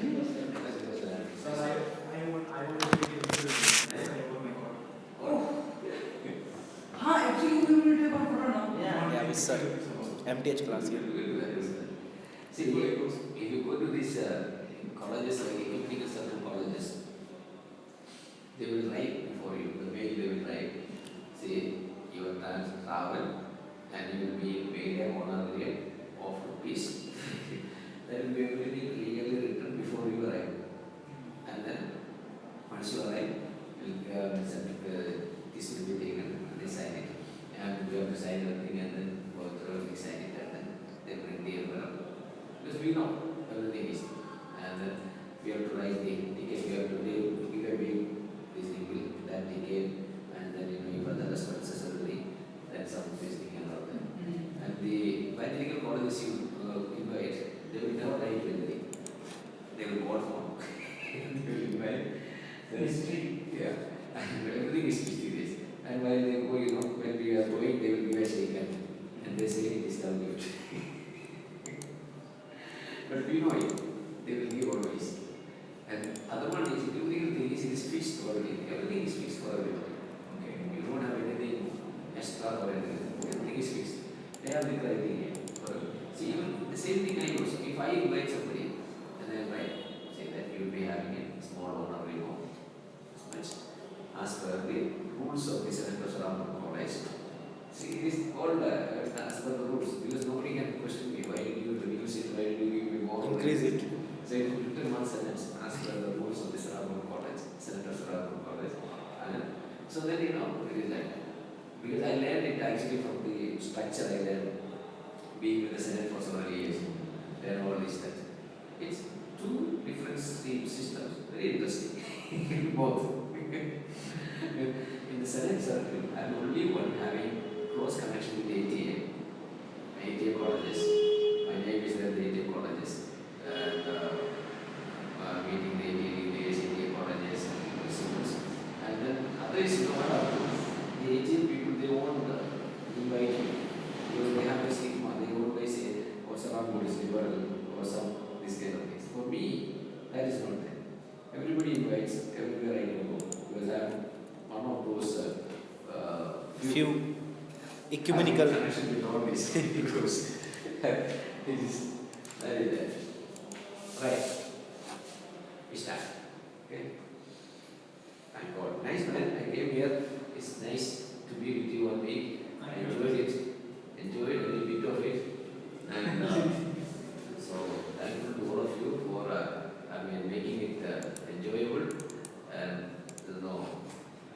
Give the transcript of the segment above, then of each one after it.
Sir, I want to take it to oh my God. Oh, हाँ actually we will take one photo now. Yeah, with sir. MTH class here. See, if you go to these colleges, like technical certain colleges, they will write before you, the way they will write. See, your travel and you will be paid a honorary of rupees. That will be everything legally written before you arrive. And then, once you arrive, this will be taken and they sign it. And you have to sign everything and then go through and sign it and then they print the envelope. Because we know everything is. And then we have to write the ticket, we have to give a bill, this bill, that ticket, and then you know, the responses everything, then some pasting and all that. And the biological colleges you invite, they will never write anything. They will call for. They will invite. History. Yeah. And everything is mysterious. And while they go, you know, when we are going, they will give a shake hand. And they say it is now good. But we know it. They will give always. And other one is, everything is it is fixed already. Everything is fixed for everybody. Okay. You don't have anything extra or anything. Everything is fixed. They have the criteria. See, even the same thing I use. If I invite somebody, and I invite, say that you will be having a small honorary home. As per the rules of the St. Paschal College. See, it is called as per the rules, because nobody can question me. Why did you reduce it? Why did you give me more? Increase it. So it is written one sentence as per the rules of the Sarabam College, St. Paschal College. And so then you know, it is like that. Because I learned it actually from the structure I learned, being with the Senate for so many years. Learn all these things. It's two different systems, very interesting, both. In the Senate circle, I am only one having close connection with ATA colleges. My name is there, the ATA colleges, and meeting the ATA colleges and principals. And then others, you know what happens? The ATA people, they won't invite you because they have a stigma. They always say, what's around is liberal or some this kind of things. For me, that is not there. Everybody invites, everywhere I can go because I am one of those Few ecumenical. connection with all these because it is that is there. Right. We start. Okay. Thank God. Nice man. I came here. It's nice to be with you one week. I enjoyed it. Enjoyed every bit of it. And so thankful to all of you for making it enjoyable and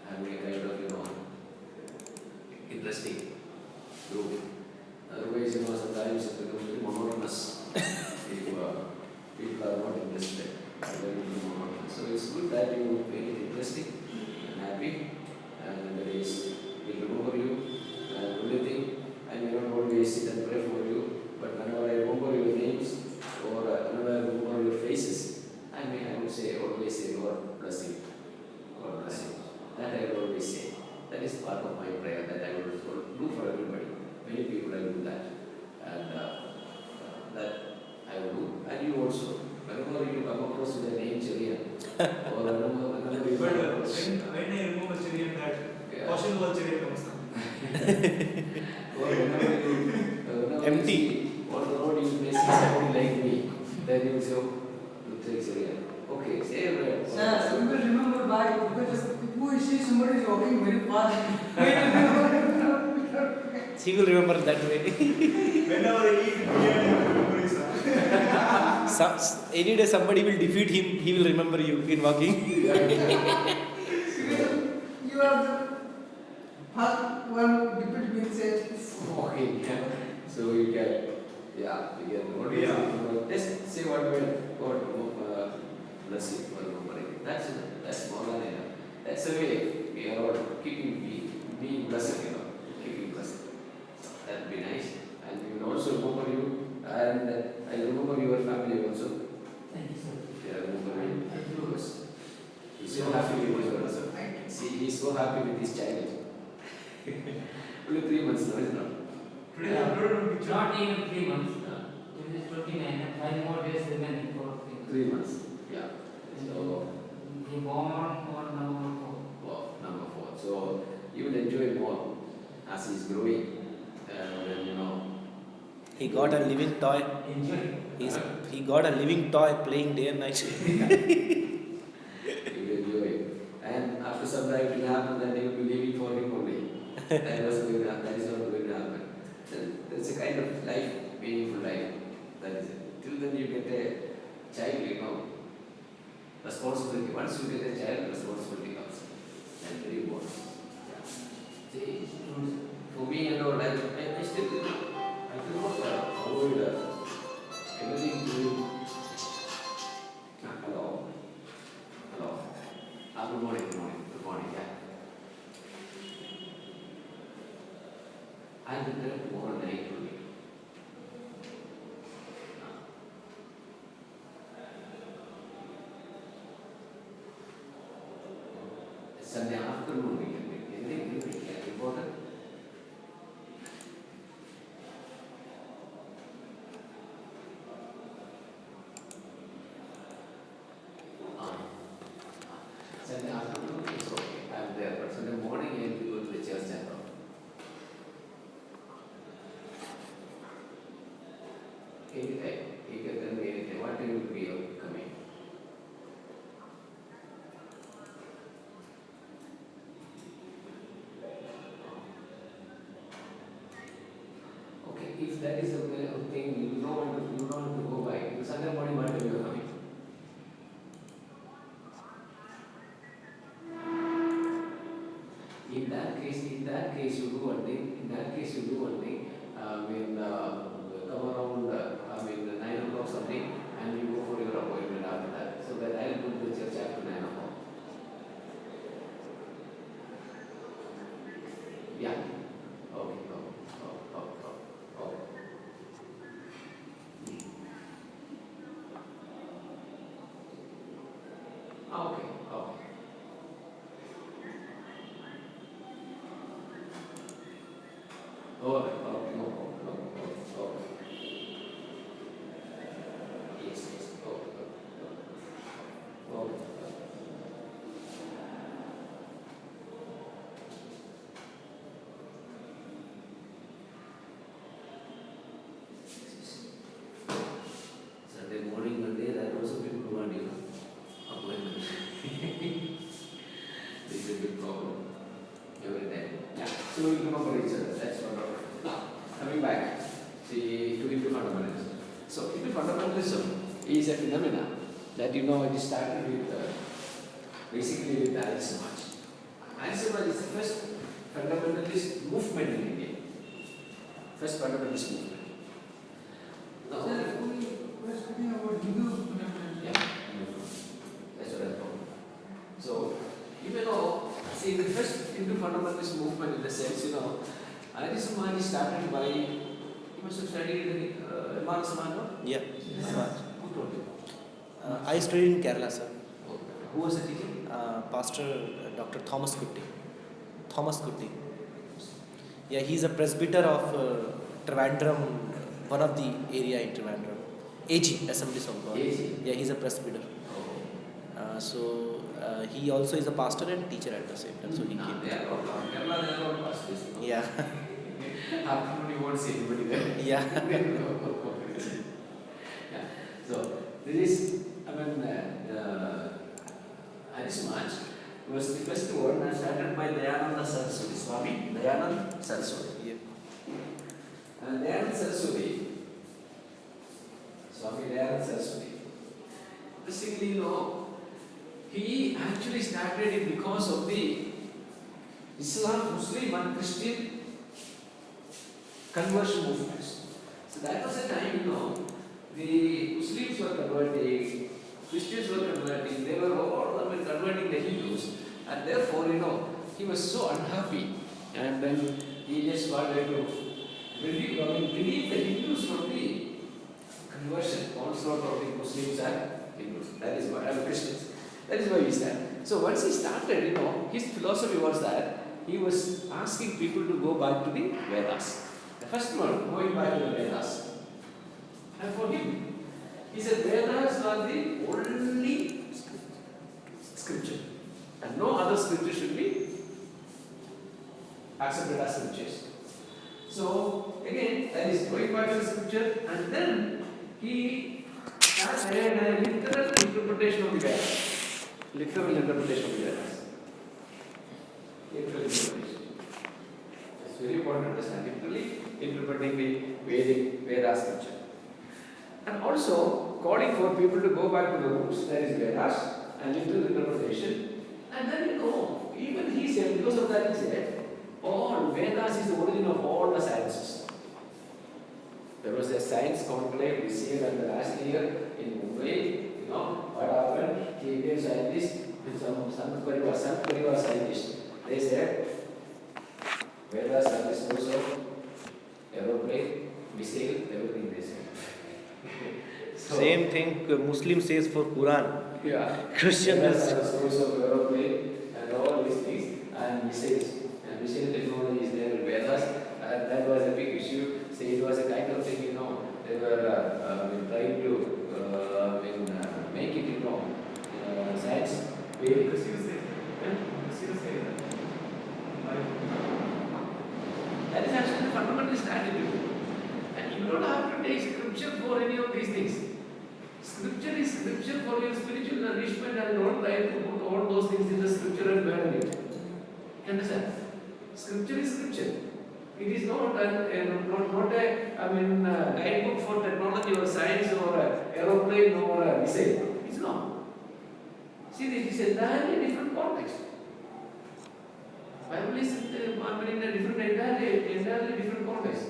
having a kind of interesting group. Otherwise, sometimes it becomes very monotonous if people are not interested. It's very monotonous. So it's good that you make it interesting and happy, and there is we'll remember you. And only thing, I may not always sit and pray for you, but whenever I remember your names or whenever I remember your faces, I would say always say God bless you. God bless you. That I will always say. That is part of my prayer that I will do for everybody. Many people I do that. And that I will do. And you also. Whenever you come across with a name Cherian, or whenever you But come across. when I remove a Cherian, that caution was Cherian comes down. Or whenever Empty. you see on the road you may see somebody like me, then you will say, oh, looks like Cherian. Okay, say everywhere. Sir, we will remember by because if we see somebody is walking very fast, He will remember that way. Whenever I eat biryani, I remember it, sir. Any day somebody will defeat him, he will remember you in walking. you are the first one deputy being said. Okay, yeah. So you can, just say what will God bless you for remembering it. That's more than enough. That's the way we are all being blessed, keeping blessed. That would be nice. And we will also remember you, and I remember your family also. Thank you, sir. Yeah, remember me. Thank you. Because he's so happy with his brother. See, he's so happy with his child. Only 3 months now, isn't it? Today I uploaded a picture. Not even 3 months. It is 29 and 5 more days remaining for 3 months. 3 months. He got a living toy. Enjoy. He got a living toy playing day and night. He will enjoy it. And after some time it will happen that they will be living for him only. That was going to happen. That is not going to happen. That's a kind of life, meaningful life. That is it. Till then you get a child, responsibility. Once you get a child, responsibility comes. And very important. See, for me, I still, I cannot avoid everything to hello. Hello. Good morning, good morning, good morning, yeah. I'll return tomorrow night only. Sunday afternoon we can make anything important. Sunday afternoon is okay. I'm there, but Sunday morning I have to go to the church and all. Anytime, you can tell me anything. What time will be coming? Okay, if that is the thing, you don't want to go by. Sunday morning, what time you are coming? In that case, you do one thing. Come around, 9 o'clock something, and you go for your appointment after that. So that I will go to the church after 9 o'clock. Yeah. Okay. Okay. All right. No problem. Okay. Yes. Okay. Sunday morning, Monday, that also people want appointment. This is a big problem every time. Yeah. So we remember each other. That's what. Now, coming back, see, to Hindu fundamentalism. So, Hindu fundamentalism is a phenomenon that it started with basically with Arya Samaj. Arya Samaj is the first fundamentalist movement in India. First fundamentalist movement. Now, Sir, we're speaking about Hindu fundamentalism. yeah, that's what I thought. So, see, the first Hindu fundamentalist movement in the sense, Arya Samaj started by, you must have studied Mara Samaj, no? Yeah. Who told you? I studied in Kerala, sir. Who was the teacher? Pastor Dr. Thomas Kutti. Yeah, he's a presbyter of Trivandrum, one of the area in Trivandrum. AG, Assemblies of God. AG? Yeah, he's a presbyter. Oh. So he also is a pastor and teacher at the same time. So he came. They are all pastors. Yeah. Afternoon you won't see anybody there. Yeah. Yeah. So this is, Arya Samaj was the first one started by Dayananda Saraswati, Swami Dayananda Saraswati. Yeah. Dayananda Saraswati, Swami Dayananda Saraswati, basically, he actually started it because of the Islam, Muslim and Christian conversion movements. So that was a time, the Muslims were converting, Christians were converting, they were all converting the Hindus, and therefore, he was so unhappy, and then he just wanted to relieve the Hindus from the conversion, onslaught of the Muslims and Hindus. That is why, Christians. That is why he started. So once he started, his philosophy was that he was asking people to go back to the Vedas. The first one, going back to the Vedas. And for him, he said Vedas are the only scripture. And no other scripture should be accepted as scriptures. So again, that is going back to the scripture, and then he has a literal interpretation of the Vedas. Literal interpretation of the Vedas. Literal interpretation. It's very important to understand. Literally interpreting the Veda scripture. And also calling for people to go back to the roots, that is Vedas, and literal interpretation. And then even he said, because of that he said, all Vedas is the origin of all the sciences. There was a science conclave this year and the last year in Mumbai. What happened? He gave scientists, some Parivar scientists. They said, Vedas are the source of aeroplane, missile, everything they said. So, same thing Muslim says for Quran. yeah. Christian Vedas is are the source of aeroplane and all these things and missiles. And missile technology is there in Vedas. And that was a big issue. Say it was a kind of thing, they were trying to make it, science. Very that is actually the fundamentalist attitude. And you don't have to take scripture for any of these things. Scripture is scripture for your spiritual nourishment, and don't try to put all those things in the scripture and burn it. You understand? Scripture is scripture. It is not a guidebook for technology or science or aeroplane or a missile. It's not. See, this is entirely different context. Bible is in a entirely different context.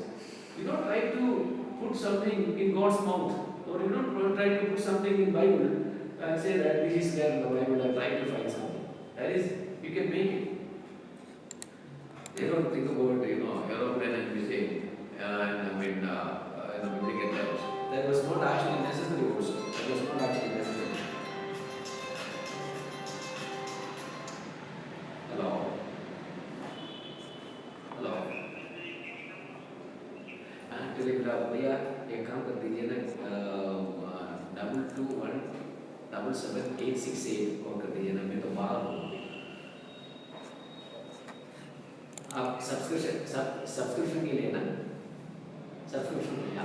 You don't try to put something in God's mouth, or you don't try to put something in Bible and say that this is there in the Bible and try to find something. That is, you can make it. They don't think about aeroplane and missile and biblical times. That was not actually necessary also. That was not actually necessary. Hello. Hello. And Telegram, we are a company double 21 77868 or the bar. आप subscription के लिए ना subscription या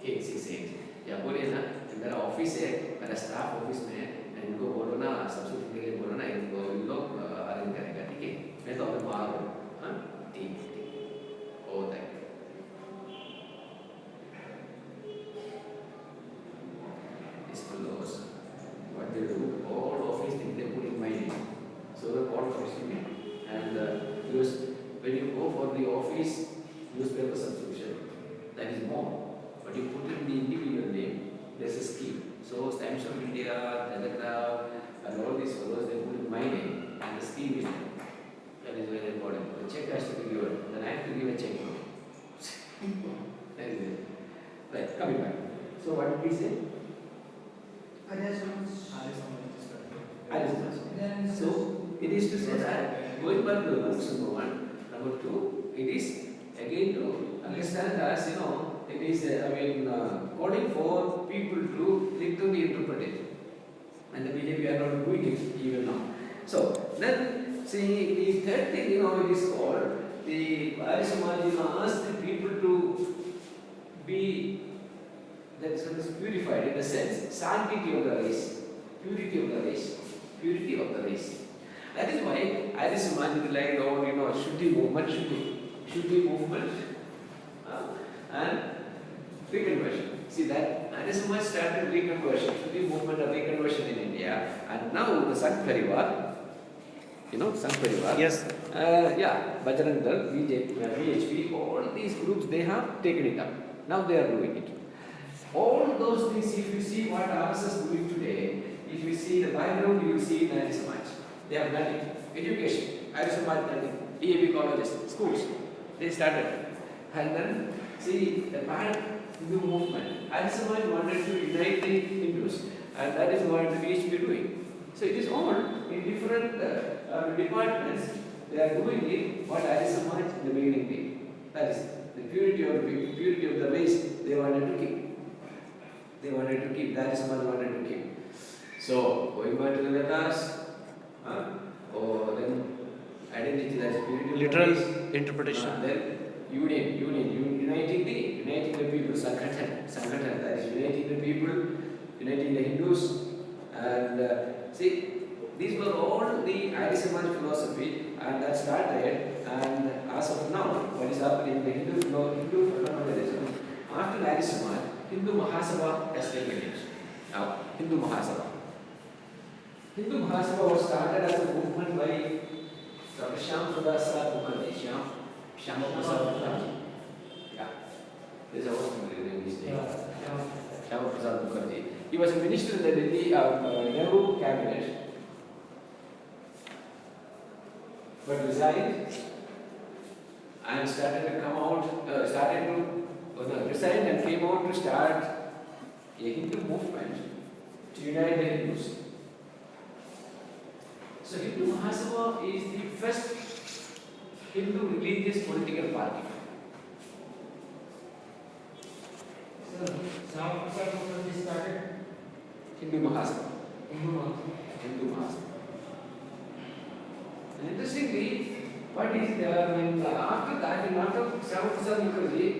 868 या बोलिए ना मेरा office है मेरा स्टाफ ऑफिस में है इनको बोलो ना सब्सक्रिप्शन के लिए बोलो ना इनको इन लोग अरेंज करेगा ठीक है मैं तो अभी बाहर हूँ हाँ ठीक oh thank you fellows, what they do, all office things they put in my name. So the call comes to me. And because when you go for the office newspaper subscription, that is more. But you put in the individual name, there's a scheme. So Times of India, Telegraph, and all these fellows, they put in my name, and the scheme is there. That is very important. The check has to be given. Then I have to give a check. That is it. Right, coming back. So what did we say? So it is to say that going back to the books, number one. Number two, it is again to understand as it is calling for people to literally interpret it. And we are not doing it even now. So then see the third thing it is called the Arya Samaj asked the people to be purified in the sense, sanctity of the race, purity of the race, purity of the race. That is why Arya Samaj relied on, Shuddhi movement, and reconversion. See that Arya Samaj started reconversion, Shuddhi movement or reconversion in India, and now the Sangh Parivar, Sangh Parivar. Yes. Bajrang Dal, VHP, all these groups they have taken it up. Now they are doing it. All those things, if you see what RSS is doing today, if you see the background, you will see in Arya Samaj. They have done it. Education, Arya Samaj done it. DAV colleges, schools, they started. And then, see the bad Hindu movement. Arya Samaj wanted to unite the Hindus, and that is what the VHP doing. So it is all in different departments. They are doing it what Arya Samaj in the beginning did. That is the purity of the race they wanted to keep. They wanted to keep, that is what they wanted to keep. So, going back to the Vedas, or then identity that's spiritual. Literal bodies, interpretation. then uniting the people, Sanghatan, that is uniting the people, uniting the Hindus, and see, these were all the Arya Samaj philosophy, and that started, and as of now, what is happening in the Hindu fundamentalism, after Arya Samaj, Hindu Mahasabha has taken it. Now, Hindu Mahasabha. Hindu Mahasabha was started as a movement by Dr. Shyam Prasad Mukherjee. Shyam Prasad Mukherjee. Yeah. This is our name his name. Shyam Prasad Mukherjee. He was a minister in the Delhi Nehru cabinet, but resigned and started to come out, resigned and came out to start a Hindu movement to unite the Hindus. So Hindu Mahasabha is the first Hindu religious political party. So, Shyam Prasad Mukherjee started Hindu Mahasabha. Hindu Mass. Hindu Mahasabha. And interestingly, what is there when after that, in after Shyam Prasad Mukherjee,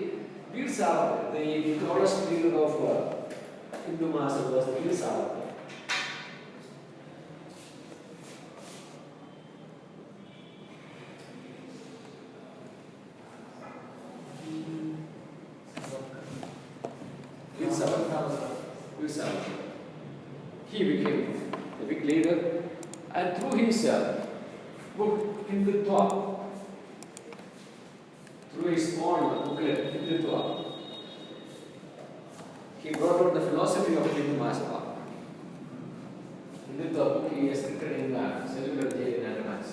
Veer Savarkar, the tallest leader of Hindu Mahasabha was Veer Savarkar. Veer Savarkar. Veer Savarkar. He became the big leader, and through his book Hindutva, through his own booklet Hindutva, he brought out the philosophy of Hindu Mahasabha. Hindutva book he has written in cellular jail in Andamans.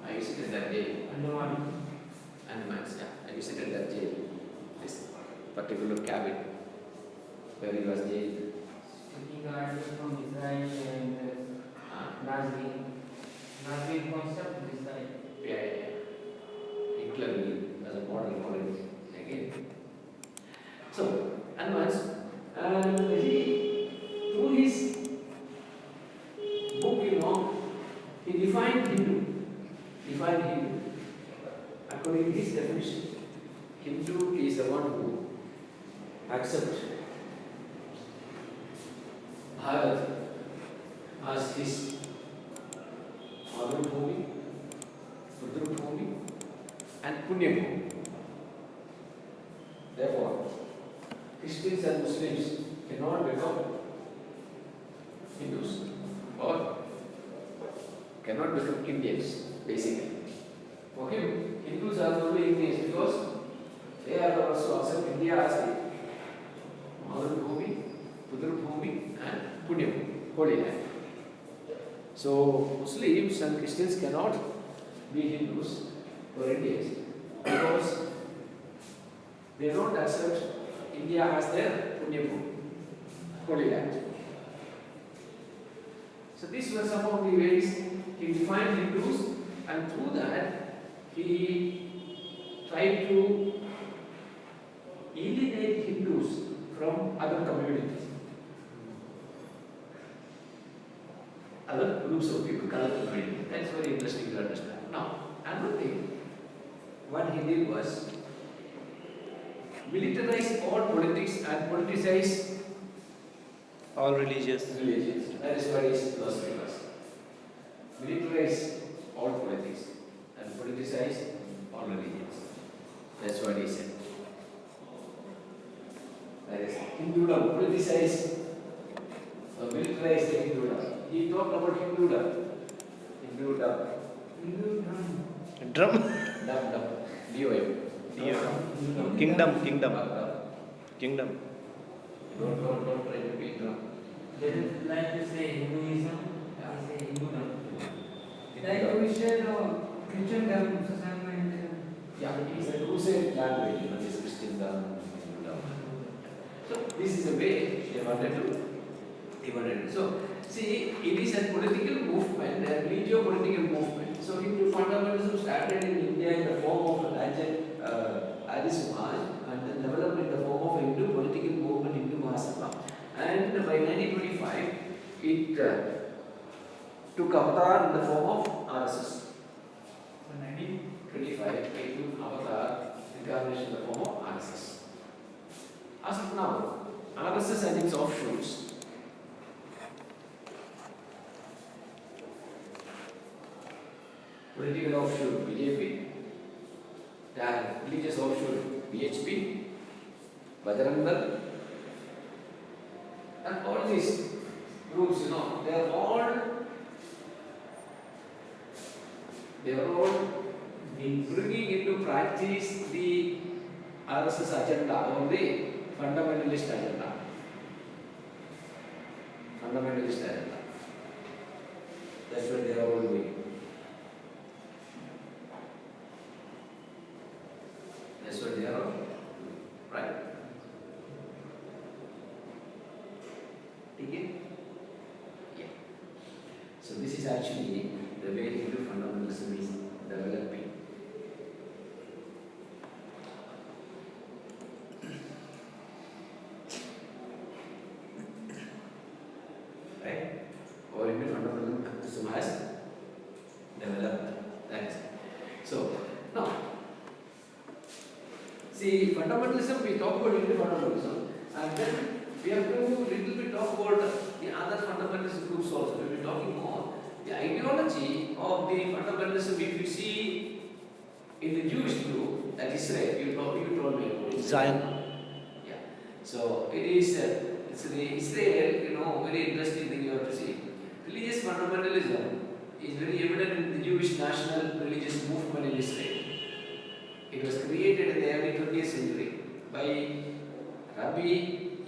I visited that jail. Andamans, yeah. I visited that jail, this particular cabin where he was jailed. Taking artists from Israel and Nazri. Nazri concept Israel. Yeah. Hitler as a model for it again. So, and he, through his book, he defined Hindu. According to his definition, Hindu is the one who accepts Bharat as his mother bhumi, Rudra bhumi, and Punya bhumi. Therefore, Christians and Muslims cannot become Hindus or cannot become Indians, basically. For him, Hindus are only Indians because they are also accept India as the mother bhumi, Rudra bhumi, and Punya bhumi, holy land. So, Muslims and Christians cannot be Hindus or Indians because they don't accept India as their Punya bhumi, holy land. So, these were some of the ways he defined Hindus, and through that, he tried to alienate Hindus from other communities, other groups of people, color community. That's very interesting to understand. Now, another thing, what he did was militarize all politics and politicize All religious. religions. That is what his philosophy was. Militarize all politics and politicize all religions. That's what he said. That is Hindudom, politicize or militarize the Hindudom. He talked about Hindudom. Hindu Drum. Dum. D-O-M. Kingdom. Don't try to be drum. They don't like to say Hinduism, they say Hindudom. Like we said, Christendom, society. Yeah, it is a crusade language, this Christendom. So, this is the way they wanted to. So, see, it is a political movement, a religio-political movement. So, Hindu fundamentalism started in India in the form of Arya Samaj and then developed in the form of a Hindu political movement, Hindu Mahasabha. And by 1925, took avatar in the form of RSS. So 1925. He took avatar incarnation in the form of RSS. As of now, RSS and its offshoots political offshoot BJP, then religious offshoot BHP, Bajrang Dal, and all these groups, they are all bringing into practice the RSS agenda or the fundamentalist agenda. Fundamentalist agenda. That's what they are all doing. That's what they are all doing. Right? Okay? Yeah. So this is actually the way Hindu fundamentalism is developing. Right? Or Hindu fundamentalism has developed. That is. So now, see, fundamentalism, we talk about Hindu fundamentalism, and then we have to little bit talk about the other fundamentalist groups also. We'll be talking more. The ideology of the fundamentalism, if you see in the Jewish group, that Israel, you told me about it. Zion. Yeah. So it is, it's the Israel, very interesting thing you have to see. Religious fundamentalism is very evident in the Jewish national religious movement in Israel. It was created in the early 20th century by Rabbi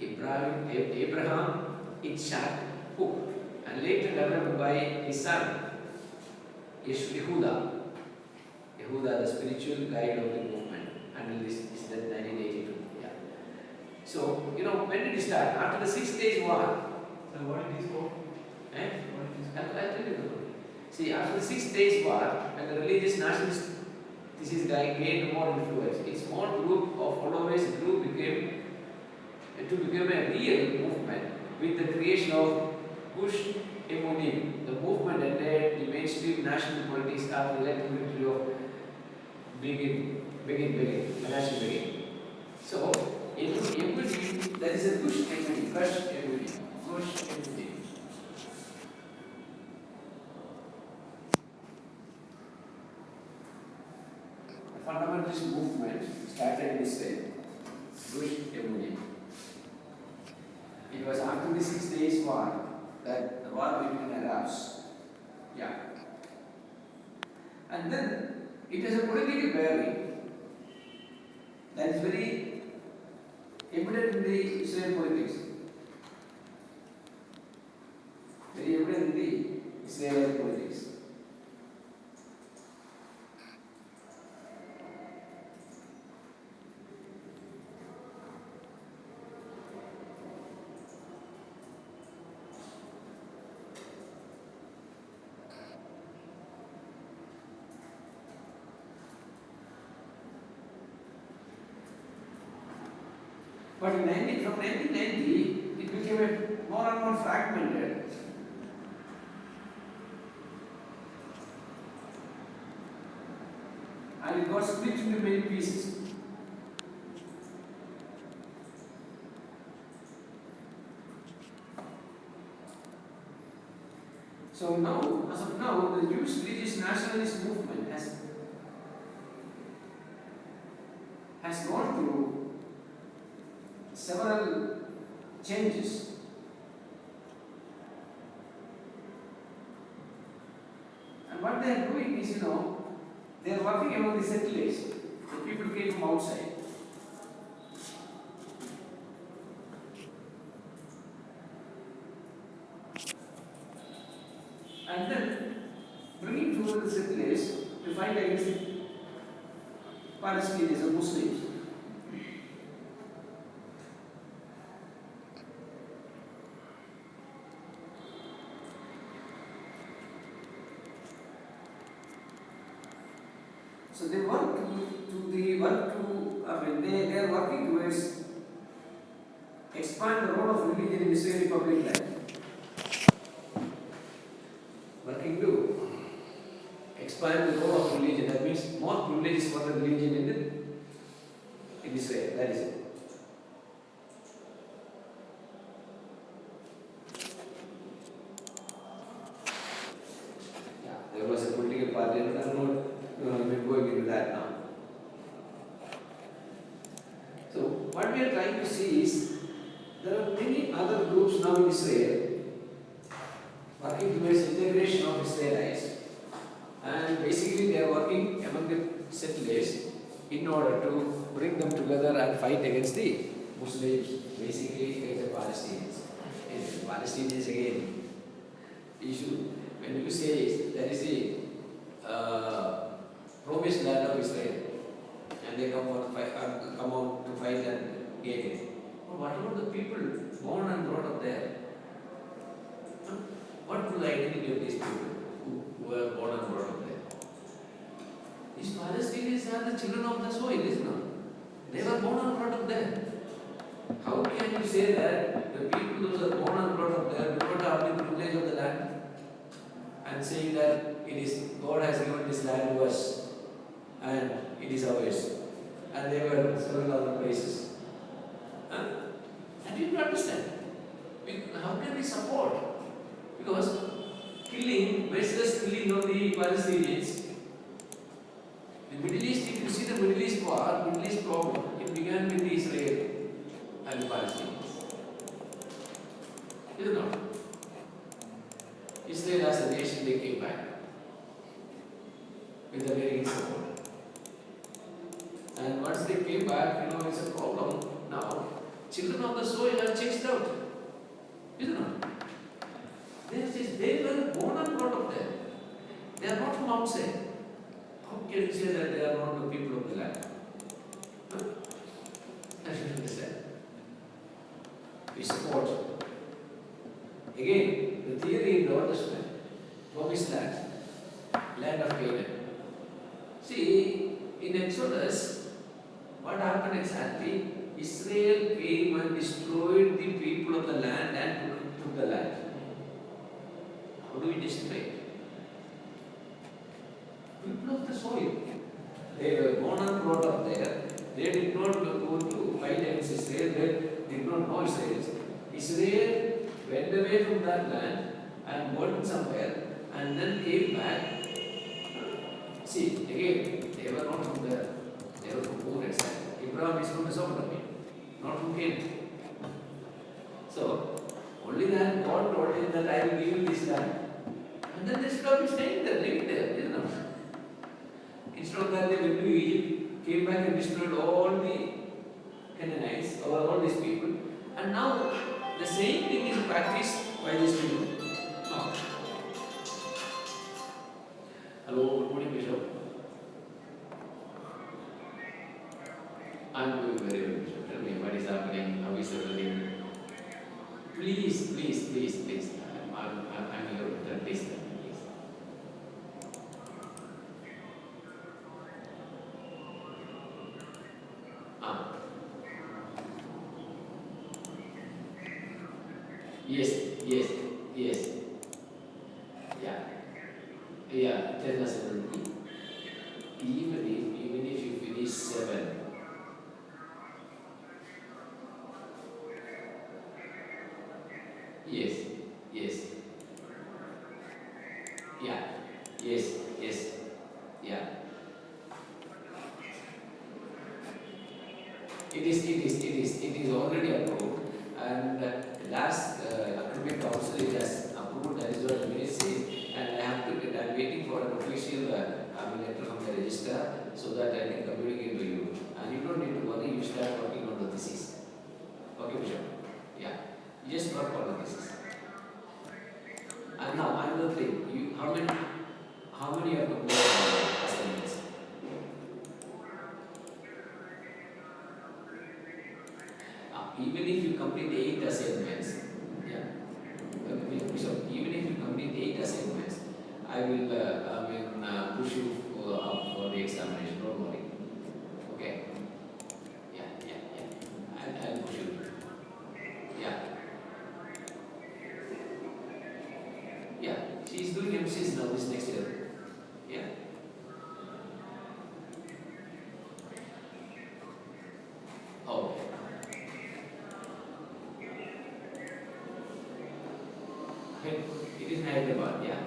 Abraham Yitzhak Kook, and later developed by his son Yehuda. Yehuda, the spiritual guide of the movement, until this is the 1982. Yeah. So, when did it start? After the 6 Days War. So what it is called? Eh? What it is I'll called? tell you the story. See, after the 6 Days War, and the religious nationalist, this is gained more influence. A small group of followers became a real movement with the creation of Gush Emunim. The movement entered the mainstream national politics after the electoral victory of Begin, Menachem Begin. So, Emunim, there is a Gush Emunim, Gush Emunim. The fundamentalist movement started in Israel. Gush Emunim. It was after the 6 Days War that the war between Arabs. Yeah. And then it has a political bearing that is very evident in the Israel politics. Very evident in the Israeli politics. But from 1990, it became more and more fragmented. And it got split into many pieces. So now, as of now, the Jewish religious nationalist movement has gone through several changes. And what they are doing is, they are working among the settlers. The people came from outside. And then bringing together the settlers to fight against the Palestinians or Muslims. So they they are working towards expand the role of religion in Israeli public life. Working expand the role of religion. That means more privileges for the religion in Israel. That is it. Yeah, there was a political party, and I'm not even going into that now. So what we are trying to see is there are many other groups now in Israel working towards integration of Israelites, and basically they are working among the settlers in order to bring them together and fight against the Muslims, basically against the Palestinians. And Palestinians again issue. When you say that is the promised land of Israel, and they come out to fight and gain it. But what about the people born and brought up there? Huh? What is the identity of these people who were born and brought up there? These Palestinians are the children of the soil, isn't it? They were born and brought up there. How can you say that the people who are born and brought up there do not have the privilege of the land? And saying that it is God has given this land to us and it is ours. And they were several other places. Huh? And you don't understand. How can we support? Because killing, merciless killing of the Palestinians, the Middle East, if you see the Middle East war, Middle East problem, it began with Israel and the Palestinians. Is it not? Israel as a nation, they came back with American support. And once they came back, it's a problem now. Children of the soil are chased out. Isn't it? They were born and brought up there. They are not from outside. How can you say that they are not the people of the land? Huh? I should understand. We support. Again, the theory in the Old Testament, promised land, land of Canaan. See, in Exodus, what happened exactly? Israel came and destroyed the people of the land and took the land. How do we destroy it? People of the soil. They were born and brought up there. They did not go to fight against Israel. They did not know Israel. Israel went away from that land and went somewhere and then came back. See, again, they were not from there. They were from Ur exactly. Abraham is from Mesopotamia, not from Canaan. So, only then God told him that I will give you this land. And then they stopped staying there, living there, isn't it? Instead of that, they went to Egypt, came back and destroyed all the Canaanites, all these people. And now, the same thing is practiced by these people. Now, hello, good morning, Bishop. I'm doing very well, Bishop. Tell me what is happening, how is everything? Please. I'm here with that. Please. Yes. Yeah. Tell us everything. Even if you finish 7. Yes. Yeah. It is already approved, and last academic council it has approved. That is what the minute says, and I'm waiting for an official letter from the registrar so that I can communicate to you. And you don't need to worry. You start working on the thesis. Okay, Bishop. Yeah. You just work on the thesis. And now another thing. How many are completed assignments? Even if you complete 8 assignments, so even if you complete 8 assignments, I will push you up for the examination. Don't worry. Okay? Yeah. I'll push you. Yeah. She's doing MCs now this next year. Yeah. Hyderabad, yeah.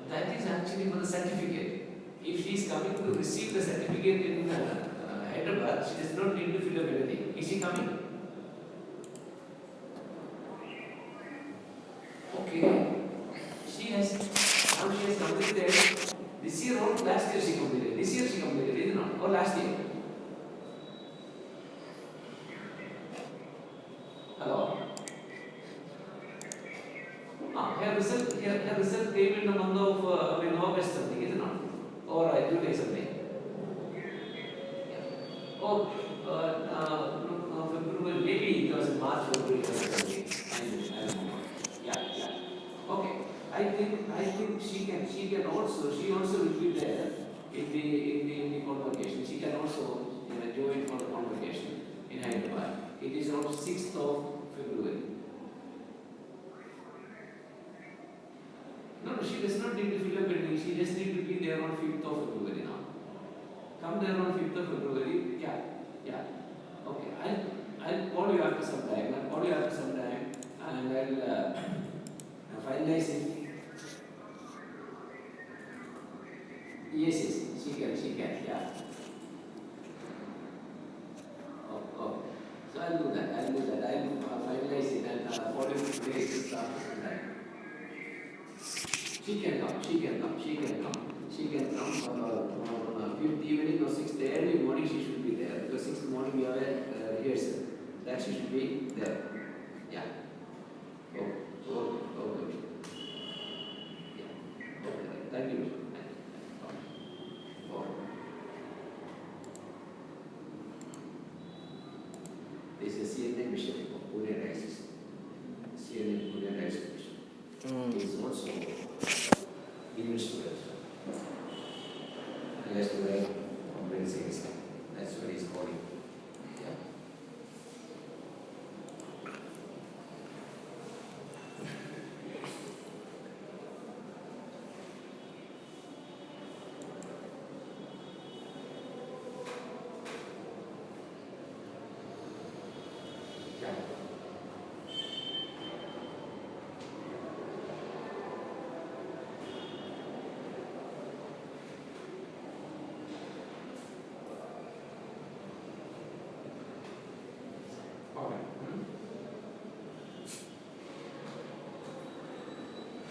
That is actually for the certificate. If she is coming to receive the certificate in Hyderabad, she does not need to fill up anything. Is she coming? Okay. She has now she has completed this year or last year she completed. This year she completed, is it not? Or last year? Hello? Her result came in the month of August something, is it not? Or July something. Oh, February, maybe it was in March, February or something. I don't know. Yeah. Okay. She also will be there in the convocation. She can also join for the convocation in Hyderabad. It is on 6th of February. No, she does not need to fill up anything. She just need to be there on 5th of February now. Come there on 5th of February. Yeah. Okay. I'll call you after some time. And I'll finalize it. Yes, she can, yeah. Oh. So I'll do that. I'll finalize it and call you today to start some time. She can come. On 5th evening or 6th early morning she should be there. Because 6th morning we have a rehearsal. That she should be there. Yeah. Okay. Yeah. Okay. Thank you. This is CNN mission of Korean Access. CNN Korean Access mission. He is also English student. He has to write very seriously. That's what he's calling. Yeah.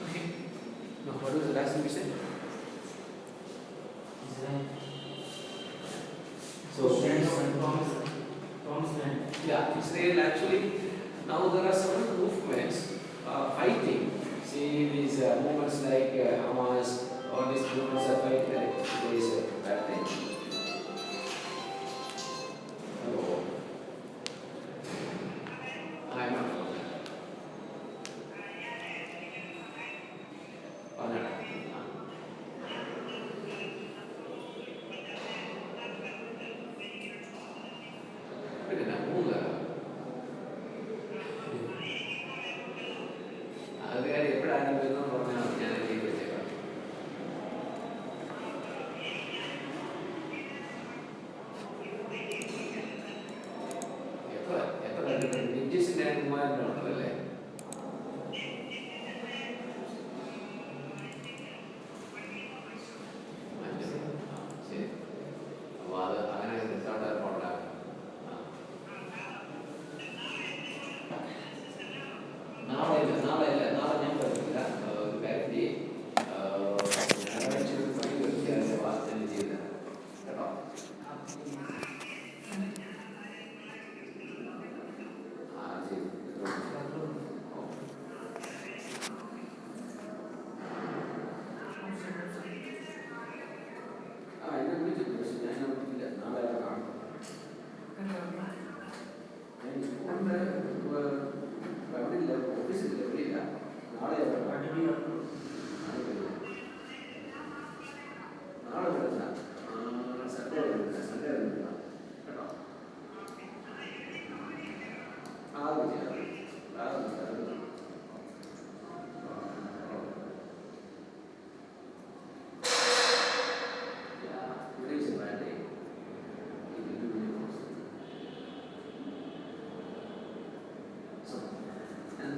Okay. Now, what was the last thing you said? Yeah, Israel actually, now there are several movements fighting. See these movements like Hamas, all these movements are fighting. There is a bad thing. Hello. I'm not.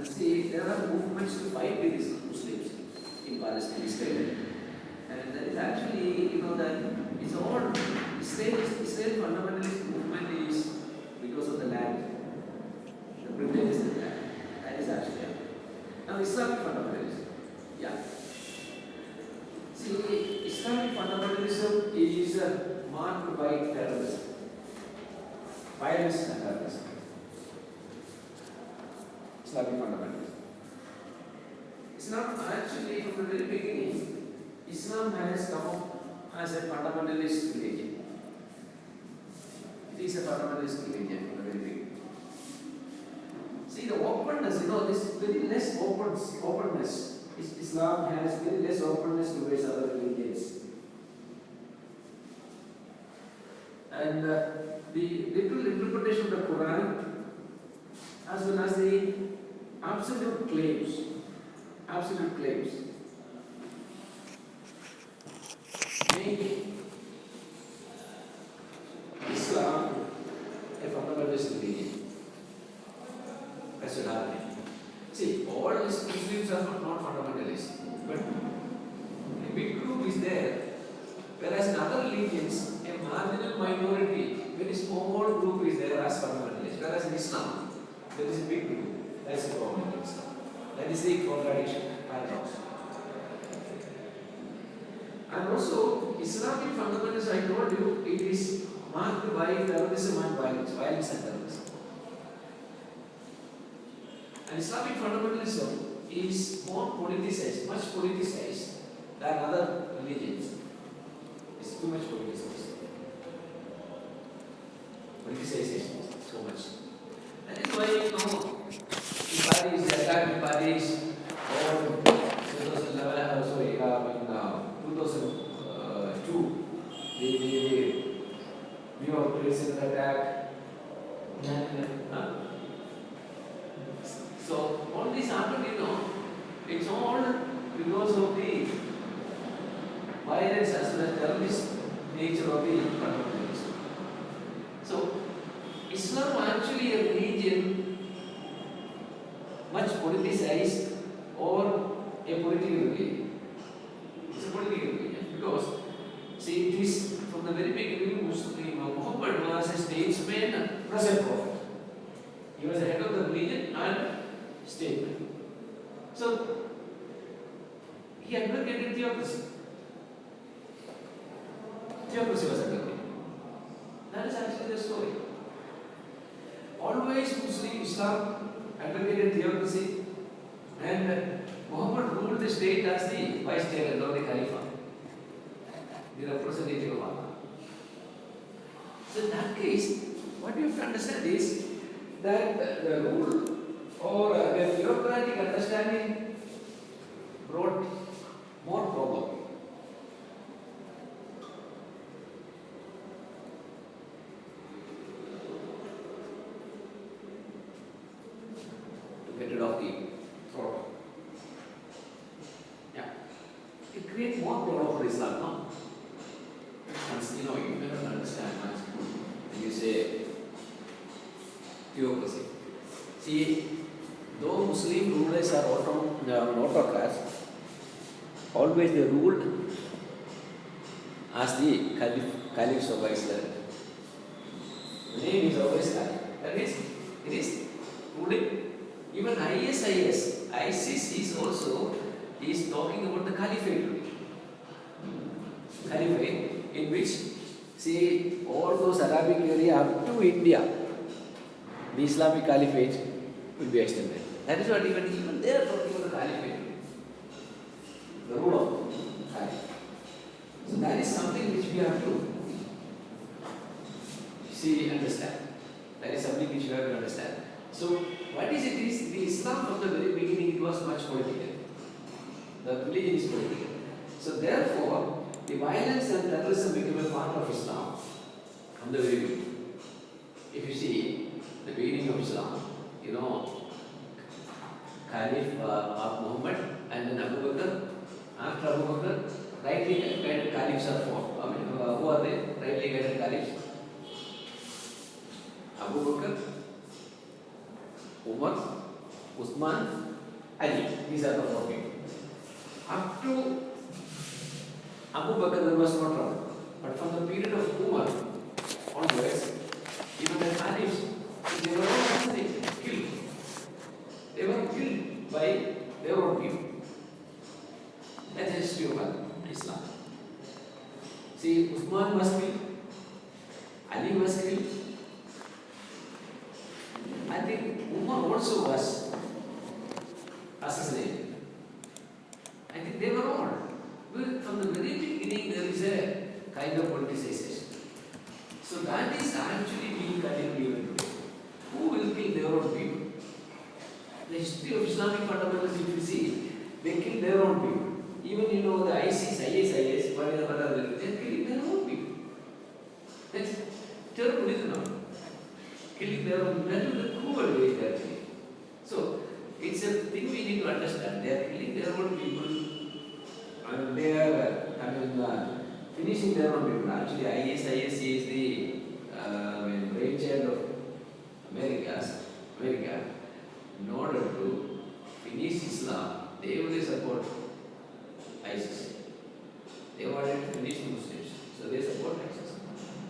see, there are movements to fight with these Muslims in Palestine, Israel. And that is actually, that it's all Israel fundamentalist movement is because of the land, the privileges of the land. That is actually happening. Now, Islamic fundamentalism. Yeah. See, Islamic fundamentalism is marked by terrorism, violence and terrorism. Islamic fundamentalism. It's not actually from the very beginning. Islam has come up as a fundamentalist religion. It is a fundamentalist religion from the very beginning. See the openness, this very less openness. Islam has very less openness towards other religions. And the literal interpretation of the Quran, as well as the absolute claims. Make Islam a fundamentalist religion. That's what happening. See, all these Muslims are not fundamentalists, but a big group is there, whereas in other religions, a marginal minority, very small group is there as fundamentalists, whereas in Islam, there is a big group. That is the problem in Islam. That is the contradiction, paradox. And also, Islamic fundamentalism, I told you, it is marked by terrorism and violence and terrorism. And Islamic fundamentalism is more politicized, much politicized than other religions. It's too much politicized. Politicization, so much. That is why, in Paris, the attack in Paris, or 2011, sorry, in 2002, the New York Trade attack. So all this happened, it's all because of the violence as well as terrorist nature of the fundamentalism. So Islam actually a religion much politicized or a political religion. It's a political religion because see it is from the very beginning Muhammad was a statesman, present prophet. He was the head of the religion and state. So he advocated theocracy. Theocracy was advocated. That is actually the story. Always Muslim Islam advocated theocracy, and Muhammad ruled the state as the vice chair or the Khalifa, the representative of Allah. So in that case, what you have to understand is that the rule or the theocratic understanding brought more problem. To get rid of the throat. Yeah. It creates more problem for Islam, no? And you may not understand much when you say theocracy. See, though Muslim rulers are autocrats, always they ruled as the caliphs of Islam. The name is always Caliph. That means it is ruling. Even ISIS is also talking about the caliphate. Caliphate in which, see, all those Arabic area up to India, the Islamic Caliphate will be extended. That is what even they are talking about the Caliphate, the rule of Caliphate. So that is something which we have to understand. That is something which we have to understand. So what is it is the Islam from the very beginning it was much political. The religion is political. So therefore, the violence and terrorism became a part of Islam from the very beginning. If you see the beginning of Islam, Caliph Muhammad and then Abu Bakr. After Abu Bakr, rightly guided caliphs are formed. Who are they? Rightly guided caliphs. Abu Bakr, Umar, Uthman, Ali. These are the four people. Up to Abu Bakr there was no trouble. But from the period of Umar onwards, even the Khalifs, they were all assassinated, killed. They were killed by their own people. That's the history of Islam. See, Uthman was killed, Ali was killed. I think Umar also was assassinated. I think they were all. Well, from the very beginning, there is a kind of politicization. So that is actually being continued even today. Who will kill their own people? The history of Islamic fundamentalists, if you see, they kill their own people. Even the ISIS, whatever other religion, they are killing their own people. That's terrible, isn't it? Killing their own people, that is the cruel way they are killing. So it's a thing we need to understand. They are killing their own people, and they are finishing their own people. Actually, ISIS is the brainchild of America. In order to finish Islam, they only support ISIS. They wanted to finish the Muslims, so they support ISIS.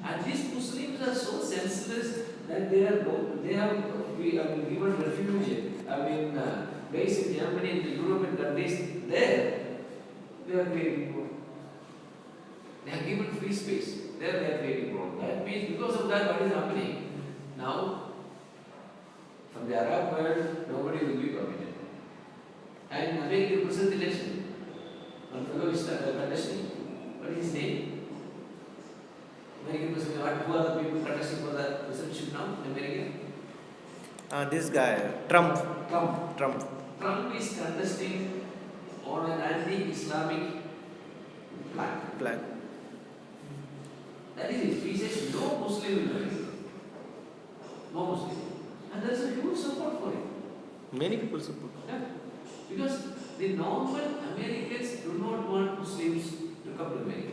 And these Muslims are so senseless that they have given refuge. Based in Germany and the European countries, there they are creating war. They are given free space. There they are creating war. That means because of that, what is happening now? From the Arab world, nobody will be permitted. And American president election, one fellow is contesting. What is his name? American president. Who are the people contesting for the presidentship now in America? This guy, Trump. Trump is contesting on an anti-Islamic plan. That is it. He says no Muslim will marry. No Muslim. And there is a huge support for it. Many people support. Yeah. Because the normal Americans do not want Muslims to come to America.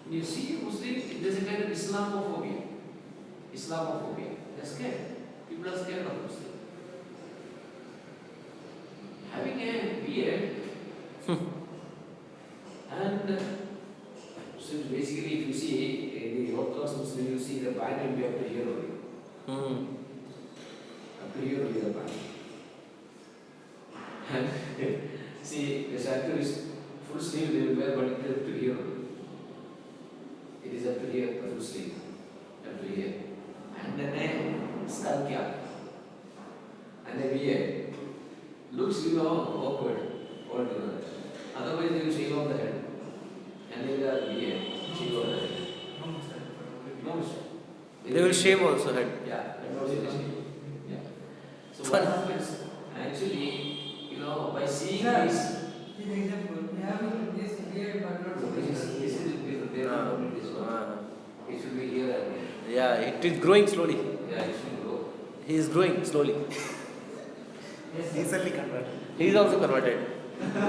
You see Muslims, there is a kind of Islamophobia. They are scared. People are scared of Muslims. Having a beard and Muslims basically, if you see the Orthodox Muslim, you see the band will be up to here only. Up to here only the band. And see, the shakur is full sleeve they will wear, but it is up to here only. It is up to here, the full sleeve. Up to here. And then a skull cap. And a beard. Looks, awkward. Otherwise, they will shave off the head. And they will have beard. Shave off the head. No mistake. They will shave also head. Yeah, that was it. Yeah. So Fun. what happens? Actually, by seeing Sir, this, this example, we have this beard but not this is they are not this one. It should be here and here. Yeah, it is growing slowly. Yeah, it should grow. He is growing slowly. Yes, Recently converted. He is also converted.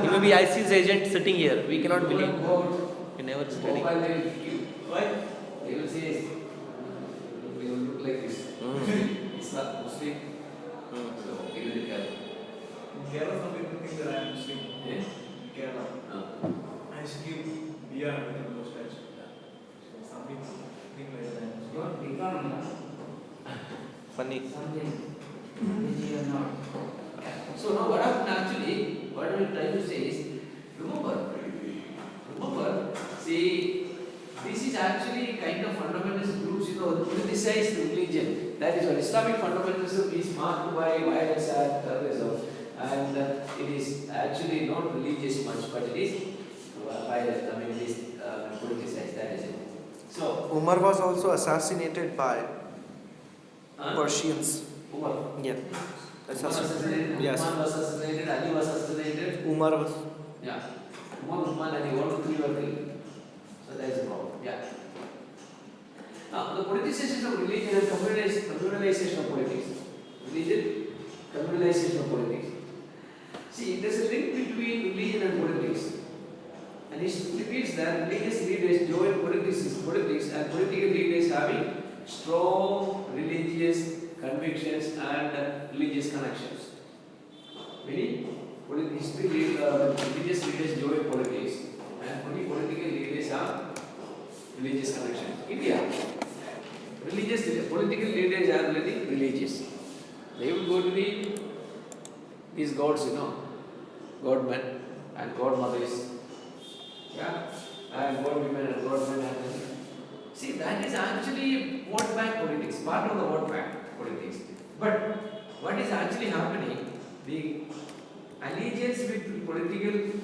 He may be ISIS agent sitting here. We cannot believe. Vote. He never studied. Mobile they will kill. Why? They will say, they will look like this. It's not Muslim. So, they will be careful. In Kerala, some people think that I am Muslim. Yes? In Kerala, I should give beer and those types. So some people think like that I am you Muslim. have become Funny. something which you are not. So now what happened actually, what I am trying to say is, remember, see, this is actually kind of fundamentalist groups, politicized religion. That is what Islamic fundamentalism is marked by violence and terrorism. And it is actually not religious much, but it is violent. It is politicized. That is it. So, Umar was also assassinated by huh? Persians. Umar. Yeah. Umar assassinated. Yes. Uthman was assassinated. Ali was assassinated. Umar was. Yeah. Umar, Uthman, Ali, 1 to 3 were killed. So that is the problem. Yeah. Now, the politicization of religion and communalization of politics. Religion, communalization of politics. See, there is a link between religion and politics. And it repeats that religious leaders join politics and political leaders having strong religious convictions, and religious connections. Many religious leaders join politics, and many political leaders are religious connections. India, political leaders are very religious. They will go to these gods, godmen and godmothers, yeah, and god women and godmen. See, that is actually vote bank politics, part of the vote bank politics. But what is actually happening? The allegiance with politics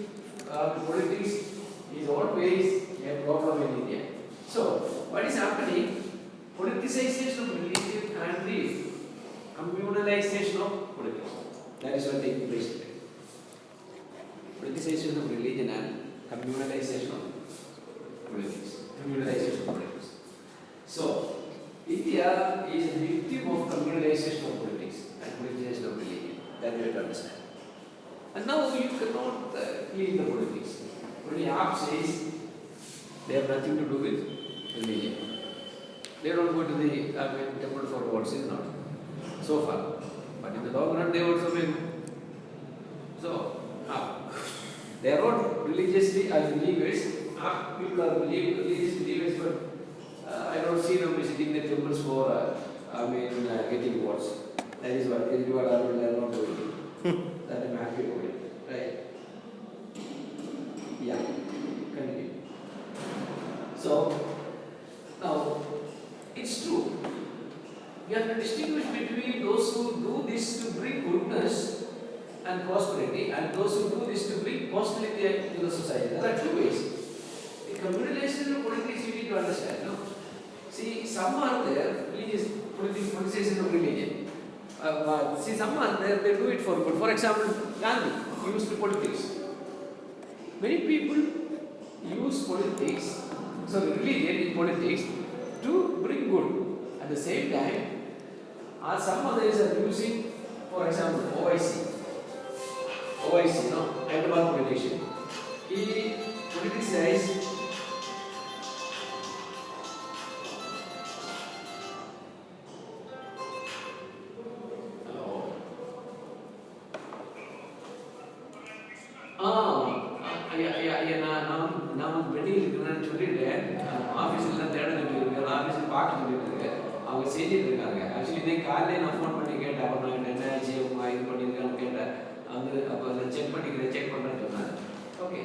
is always a problem in India. So, what is happening? Politicization of religion and the communalization of politics. That is what taking place today. Politicization of religion and communalization of politics. Communalization of politics. So, India is a victim of communalization of politics and politicization of religion. That we have to understand. And now you cannot clean the politics. Only AAP says they have nothing to do with religion. They don't go to the temple for votes, is not so far. But in the long run, they also will. So, they are not religiously as believers. People are religious believers, but I don't see them visiting the temples for getting votes. That is what Kejriwal are not doing. That I'm happy about it. Right? Yeah. Continue. So, now, it's true. We have to distinguish between those who do this to bring goodness and prosperity and those who do this to bring hostility to the society. There are two ways. The communalization of politics you need to understand. No? See, some are there, religious politicization of religion. See, some are there, they do it for good. For example, Gandhi used politics. Many people use politics, religion in politics, to bring good. At the same time, some others are using, for example, OIC, Hyderabad politician. He politicized நான் வெளியில் இருக்கிறேன்னு சொல்லிட்டேன் ஆஃபீஸில் தேடல் ஆஃபீஸில் பார்க்க சொல்லிட்டு அவங்க செஞ்சுட்டு இருக்காங்க. ஆக்சுவலி இதே காலையில் நான் ஃபோன் பண்ணி கேட்டேன், அப்போ நான் என்ன ஆச்சு அவங்க இது பண்ணியிருக்கான்னு கேட்டேன். அவங்க அப்போ அதை செக் பண்ணுறேன்னு சொன்னாங்க. Okay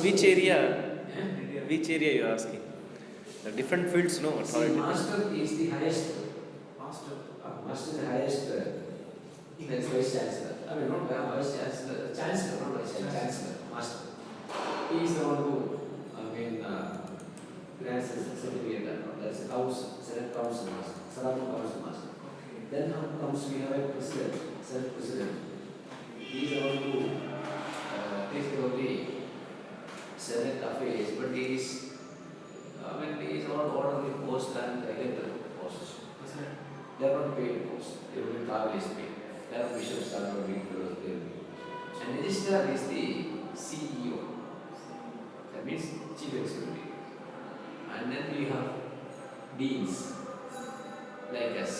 Which area you are asking? The different fields, no? See, master is the highest. Master is the highest. That's vice chancellor. I mean, not vice chancellor. Chancellor, not vice chancellor. Chancellor, master. He is the one who, grants the certificate. That's the council, Senate council master, Sarabam council master. Then comes we have a president, Senate president. He is the one who takes care of the Senate affairs, but he is all orderly post and elected posts. They are not paid posts. They will be travel is paid. Their officials are not being paid. And registrar is the CEO. That means chief executive. And then we have deans like us.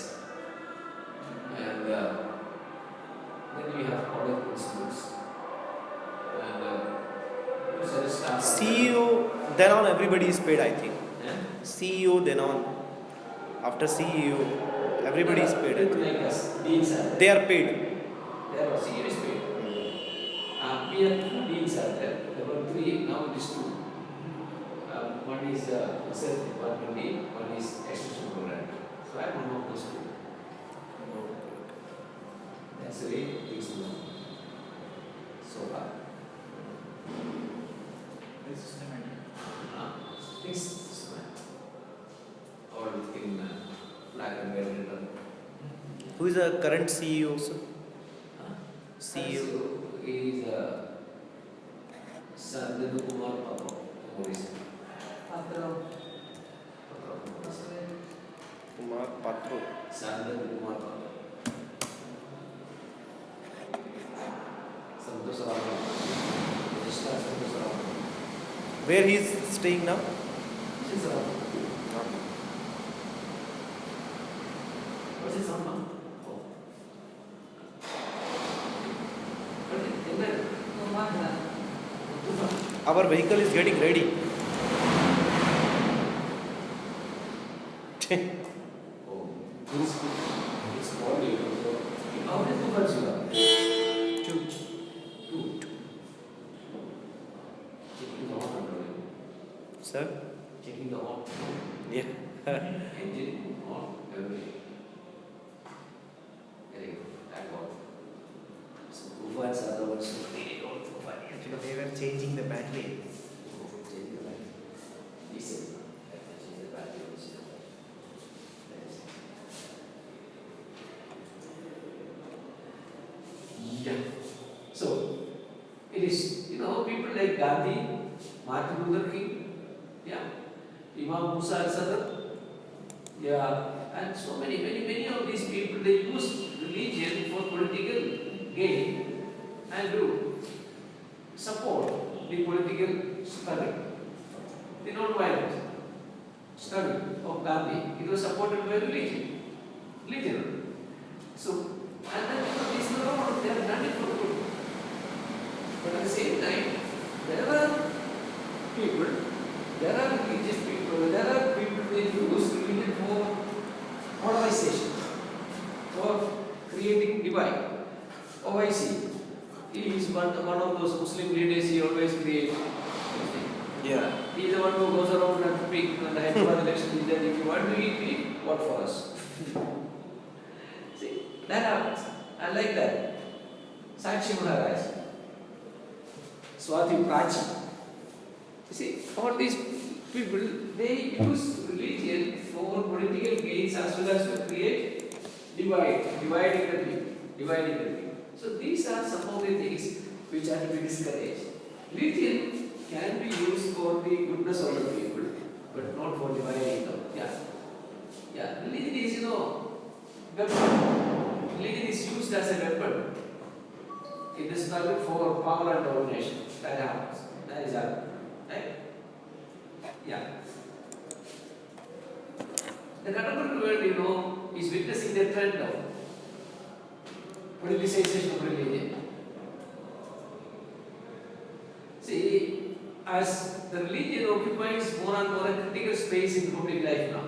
And then we have college principals. And CEO, then on everybody is paid, I think. yeah? CEO, then on. After CEO, everybody is paid. I People think. like us, deans are there. They are paid. There are CEO is paid. We have two deans are it is two. One is research department, one is extension program. So I'm one of those two. That's the way things move so far. Very systematic. Things systematic. All in black and white written. Who is the current CEO, sir? CEO. So he is Sardar Kumar Patro. Kumar Patro. Sardar Kumar Patro. Santosh Rao. Registrar Santosh Rao. Where he is staying now? This is Rao. What's his name? Oh. What is it? Our vehicle is getting ready. Oh, it's body. How many cars you have? Two. Checking the on. Sir? Checking the on. Yeah. Engine on everything. Very good. That one. So profiles are the ones who really don't provide. Actually, they were changing the battery. Change the battery. Diesel. Change the battery also. Yeah. So it is, people like Gandhi, Martin Luther King, yeah, Imam Musa al-Sadr, yeah, and so many of these people, they use religion for political gain and to support the political struggle. The non-violent struggle of Gandhi, it was supported by religion. So, and then these are all, they have done it for good. But at the same time, there are religious people, there are people they use religion for polarization, for creating divide. OIC, he is one of those Muslim leaders, he always creates. Yeah. He is the one who goes around and speaks on the Hyderabad election, that if you want to eat, vote for us. See, that happens. I like that. Sakshi Maharaj, Swati Prachi. You see, all these people, they use religion for political gains as well as to create dividing the people. So these are some of the things which are to be discouraged. Religion can be used for the goodness of the people, but not for dividing them. Yeah. Religion is, weapon. Religion is used as a weapon in the struggle for power and domination. That happens. That is happening. Right? Yeah. The contemporary world, is witnessing the trend of politicization of religion. See, as the religion occupies more and more a critical space in public life now,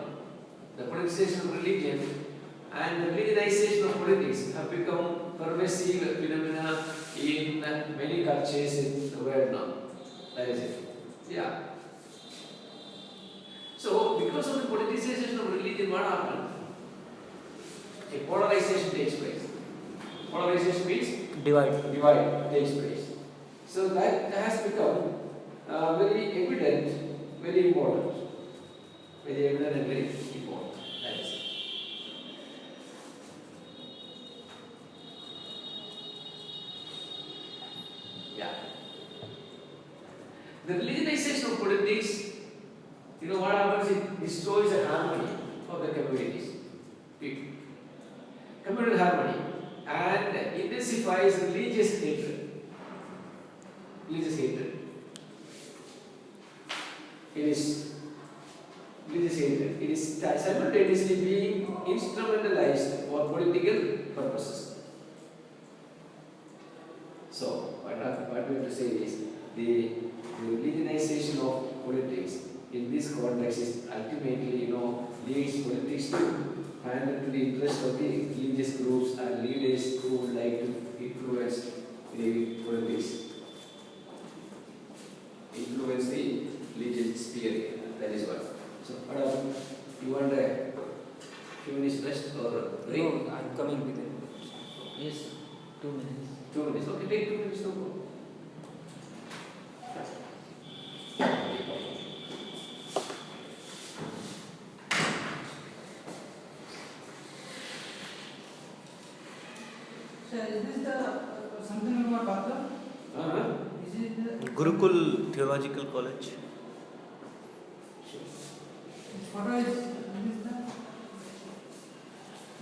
the politicization of religion and the religionization of politics have become pervasive phenomena in many cultures in the world now. That is it. Yeah. So, because of the politicization of religion, what happened? A polarization takes place. Polarization means divide takes place. So that has become very evident, very important. Very evident and very important. That is it. Yeah. The religionization of politics, what happens? It destroys the harmony of the communities, people. Communal harmony, and intensifies religious hatred. It is religious hatred. It is simultaneously being instrumentalized for political purposes. So, what we have to say is the religionization of politics in this context is ultimately, leads politics to pander to the interest of the religious groups and leaders who would like to influence the politics. Influence So, madam, you want a few minutes rest or break? No, I'm coming with it. Yes, 2 minutes. 2 minutes. Okay, take 2 minutes. No problem. Sir, is this the something about Bhakta? Uh-huh. Is it the Gurukul Theological College. this photo is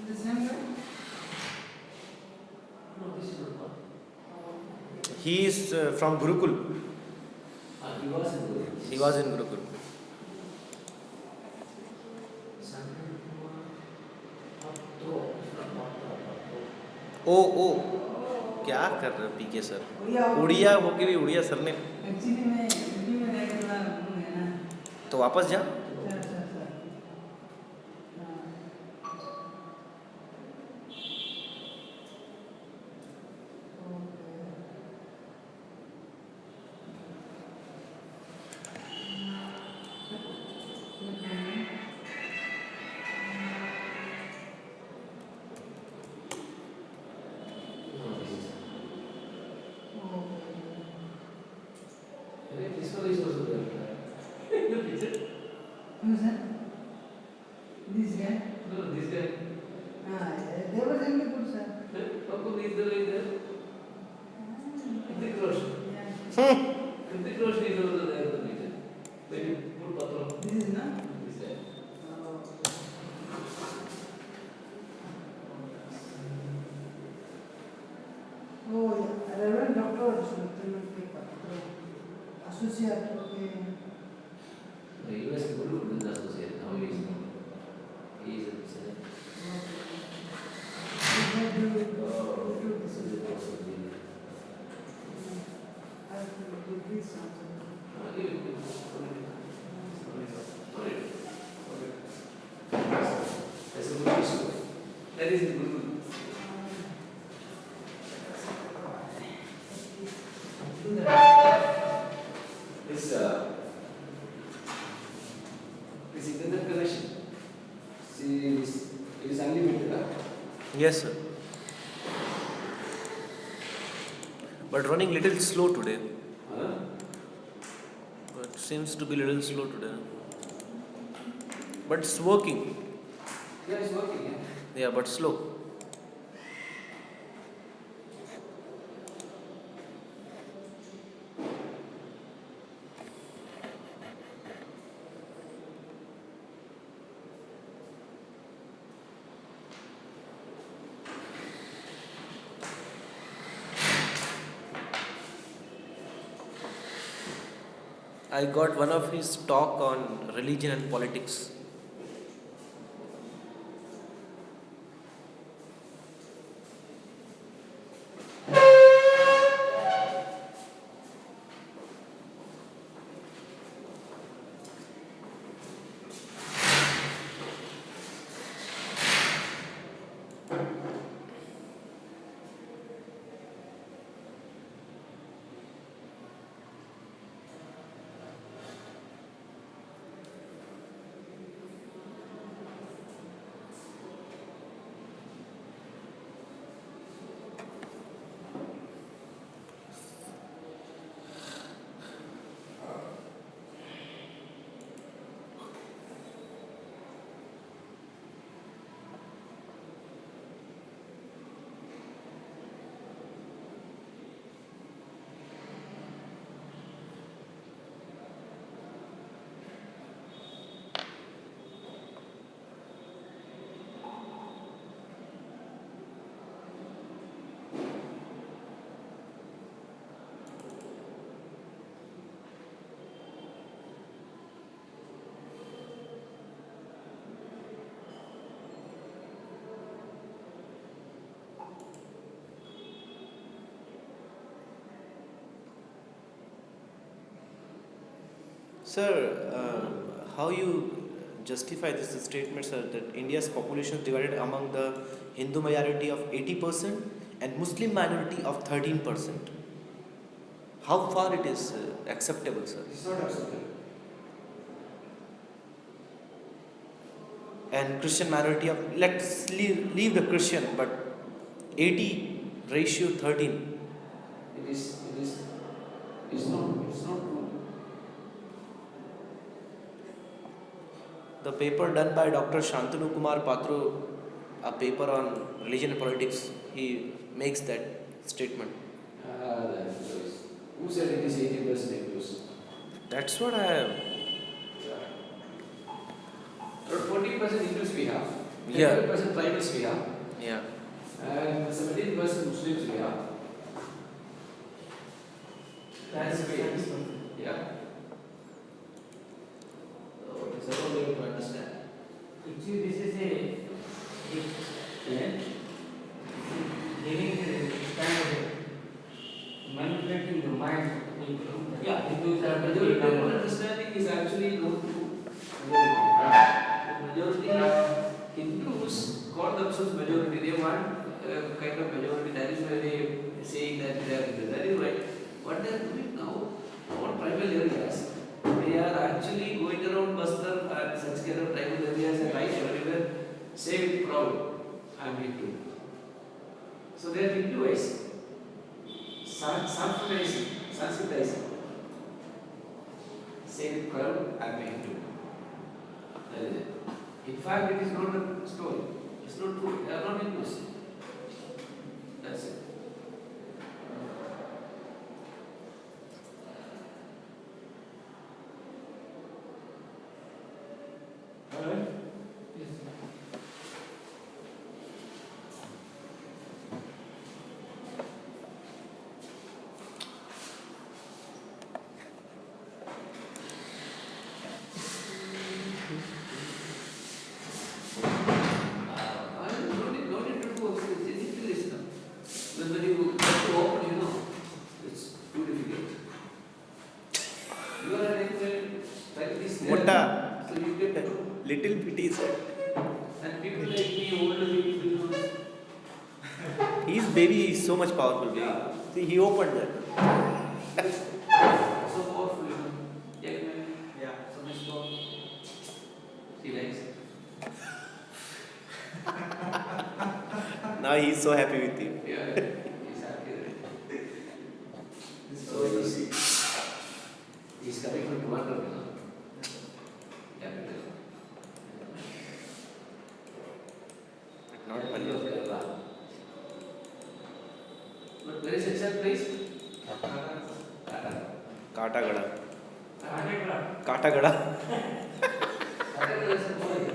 the same guy? No, this is not. He is from Gurukul. He was in the. He was in Gurukul. ओ क्या कर रहे हो पीके sir? Odia होके भी Odia sir ने actually मैं हिंदी में नहीं बोला हूँ है ना। तो वापस जा. Sir This one is also there. In the picture? who's that? This guy? No, this guy. They were really good, sir. How come he is there like that? Hrithik Roshan. Yeah. Hrithik Roshan is also there in the picture. Maybe put Patra. This is not. This guy. Oh, yeah. Reverend Doctor Associate. Okay. He was good with the associate. Now he is not. He is a president. Oh, this is it also. I have to do this something. That's a good issue. That is good. Do that. This this internet connection. See, it is unlimited. Huh? Yes sir. But running little slow today. Huh? But seems to be little slow today. But it's working. Yeah, it's working. Yeah. Yeah, but slow. I got one of his talk on religion and politics. Sir, how you justify this statement, sir, that India's population is divided among the Hindu majority of 80% and Muslim minority of 13%? How far it is acceptable, sir? It's not acceptable. and Christian minority of, let's leave the Christian, but 80 ratio 13. It's not true. The paper done by Dr. Shantanu Kumar Patro, a paper on religion and politics, he makes that statement. Who said it is 80% Hindus? That's what I. Around 40% Hindus we have, Yeah. 10% tribals we have, Yeah. and 17% Muslims we have. That's way. Yeah. So it's a way to understand. Actually, this is a Yeah. giving kind of manipulating the mind of people. Yeah, Hindus are the majority big number. understanding is actually not true. Majority Hindus call themselves majority. They want kind of majority. That is why they saying that they are Hindus. That is right. What they are doing now, all tribal areas, they are actually going around Bastar and such kind of tribal areas and right everywhere, say with proud, I am Hindu. So they are Hinduizing, Sanskritizing. Say with proud, I am Hindu. That is it. In fact, it is not a story. It's not true. They are not Hindus. That's it. Alright. Yes. No need to do anything. When you have to open, it's too difficult. You are an like this there, Mutta. so you get to, Little bit is. and people like me, older people, His baby is so much powerful. Baby. Yeah. See, he opened that. so powerful, young man, Yeah. so much power. He likes. Now he is so happy with you. Yeah, he's happy. Right? So he's coming from Toronto, capital. Not Capital Palya. of Kerala. But where is the exact place? Tata. Katagada. Tata. Katagada. Tata is a college.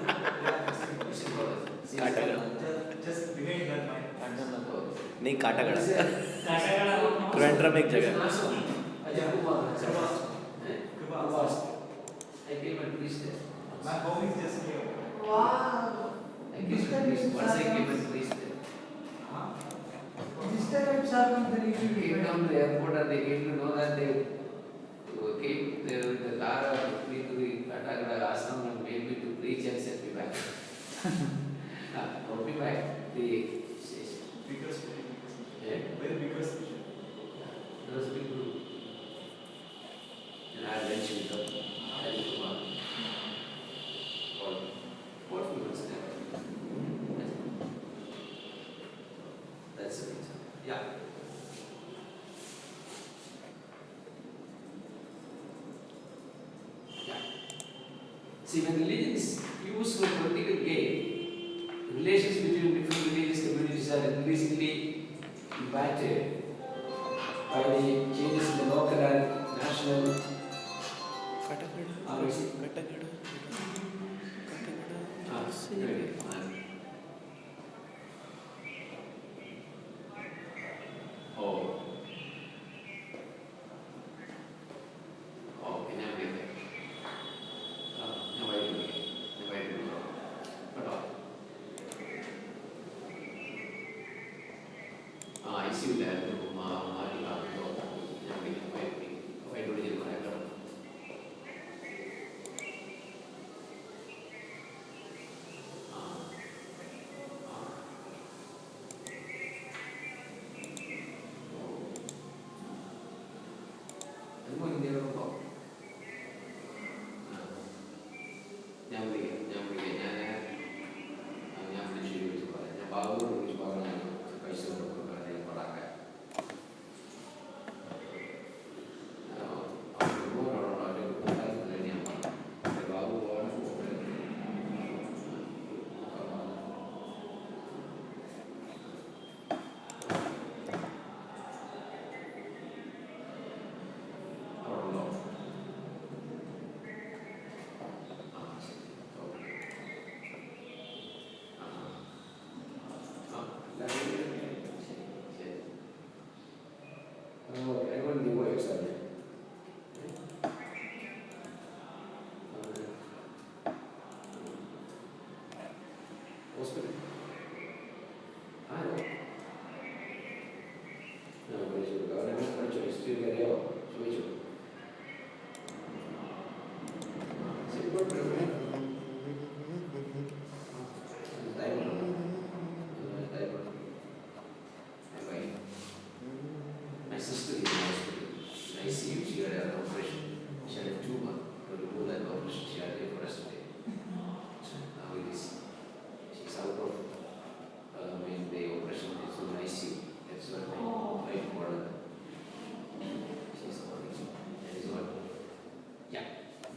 It's a college. Katagada. Just behind that mine. नहीं काटागड़ा Katagada almost. Trivandrum एक जगह Ajay Kumar. Kubas. I came and preached there. My home is just here. Wow. I came and preached. Once I came and preached there. Huh? This time it's happened very Came easily. down to the airport and they came to know that they came there with the car and took me to the Katagada ashram and made me to preach and sent me back. Brought me back. The Biggest, yeah, very biggest. there was a big group. And I had lunch with them. Ajay Kumar. What we was there. That's the reason. Yeah. Yeah. See, when religion is used for political gain, relations between different religious communities are increasingly impacted by the changes in the local and national Oh. Oh, can I get that? Never do it. Never do it. But all. I see that.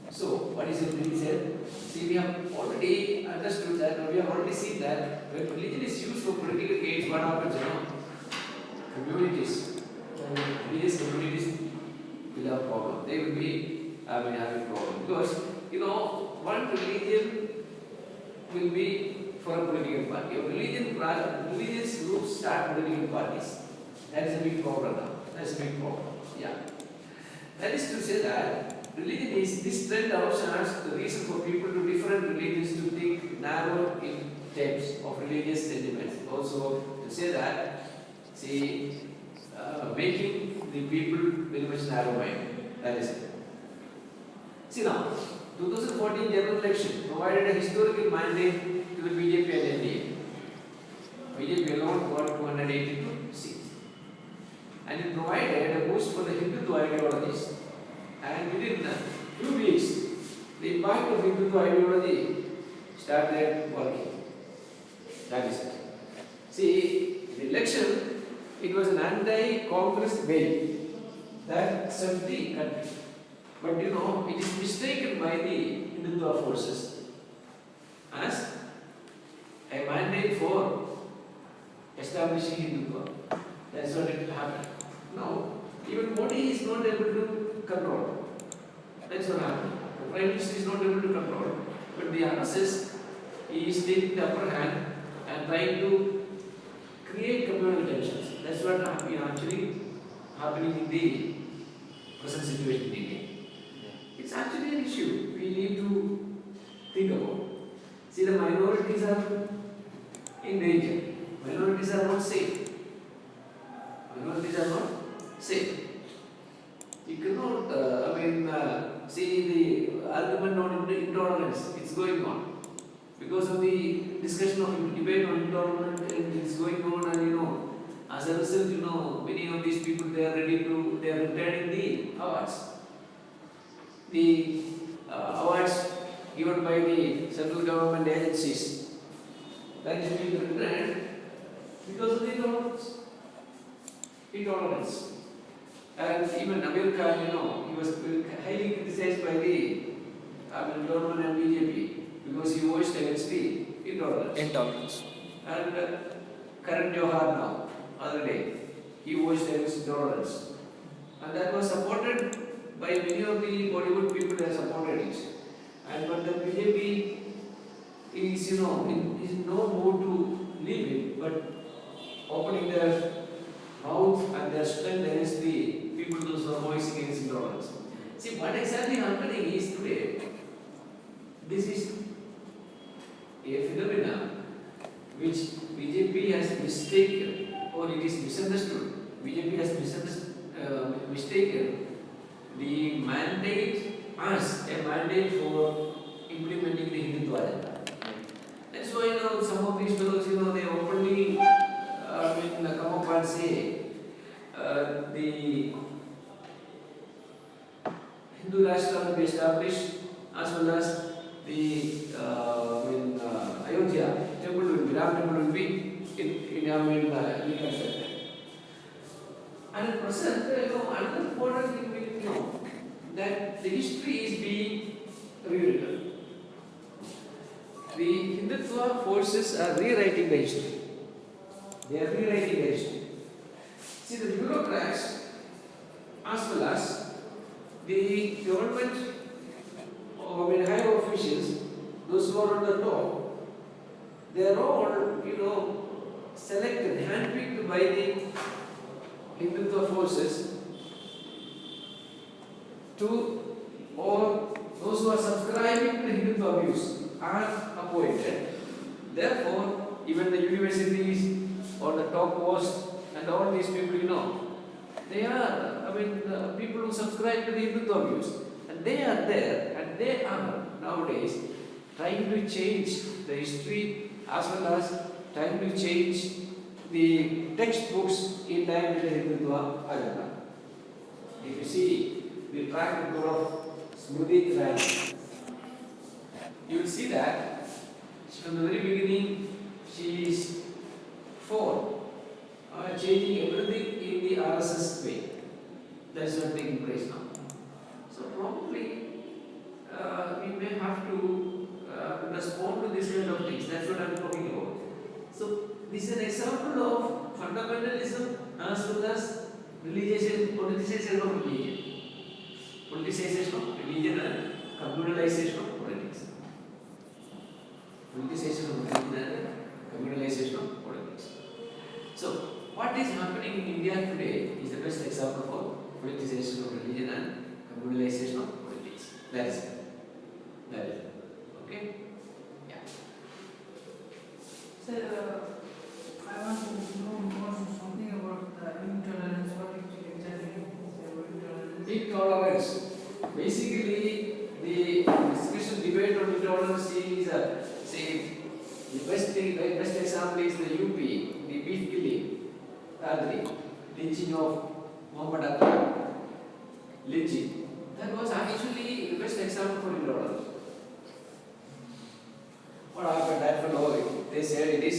So, what is it really said? See, we have already understood that, or we have already seen that when religion is used for political gains, what happens, communities, religious communities will have problem. They will be having problem because one religion will be for a political party. Religious groups start political parties. That is a big problem now. That's a big problem. Yeah. That is to say that religion is this trend also has the reason for people to different religions to think narrow in terms of religious sentiments. Also to say that, making the people very much narrow-minded. That is it. See now, 2014 general election provided a historical mandate to the BJP and NDA. BJP alone got 282 seats. And it provided a boost for the Hindutva ideologies. And within a few weeks, the impact of Hindutva ideology started working. That is it. See, in the election, it was an anti-Congress bill that served the country. But it is mistaken by the Hindutva forces as a mandate for establishing Hindutva. That's what it happened. Now, even Modi is not able to control. That's what happened. The Prime Minister is not able to control. But the RSS is taking the upper hand and trying to create communal tensions. That's what actually happening in the present situation in India. It's actually an issue we need to think about. See, the minorities are in danger. Minorities are not safe. Minorities are not safe. You cannot, see the argument on intolerance, it's going on. Because of the discussion of debate on intolerance, it's going on, and as a result, many of these people, they are returning the awards. The awards given by the central government agencies, that is being returned because of the intolerance. And even America, he was highly criticized by the government and BJP because he voiced against the intolerance. And Karan Johar now, other day, he voiced against intolerance. And that was supported by many of the Bollywood people that supported it. But the BJP is, is no mood to leave it, but opening their mouth and their strength against the people those who are voicing against intolerance. See, what exactly happening is today, this is a phenomenon which BJP has mistaken, or it is misunderstood. BJP has mistaken the mandate as a mandate for implementing the Hindutva agenda. That's why some of these fellows, they openly come up and say the Hindu Rashtra will be established, as well as the Ayodhya temple will be, Ram temple will be reconstructed. And at present, another important thing we know that the history is being rewritten. The Hindutva forces are rewriting the history. They are rewriting the history. See, the bureaucrats, as well as the government, higher officials, those who are on the top, they are all, selected, handpicked by the Hindutva forces or those who are subscribing to the Hindutva views are appointed. Therefore, even the universities or the top posts and all these people, they are, people who subscribe to the Hindutva views. And they are there, and they are nowadays trying to change the history as well as trying to change the textbooks in line with the Hindutva agenda. If you see the track record of Smriti Irani, you will see that from the very beginning she is for changing everything in the RSS way. That is what taking place now. So probably may have to respond to this kind of things. That's what I'm talking about. So this is an example of fundamentalism as well as politicization of religion. Politicization of religion and communalization of politics. Politicization of religion and communalization of politics. So, what is happening in India today is the best example for politicization of religion and communalization of politics. That is it. That is it. Okay? Yeah. Sir, I want to know more something about the intolerance. What exactly is intolerance? Intolerance. Basically, the discussion debate on intolerance is, say, the best example is the UP, the beef killing, lynching of Muhammad Atta, lynching. That was actually the best example for intolerance. What happened? That fellow, they said it is,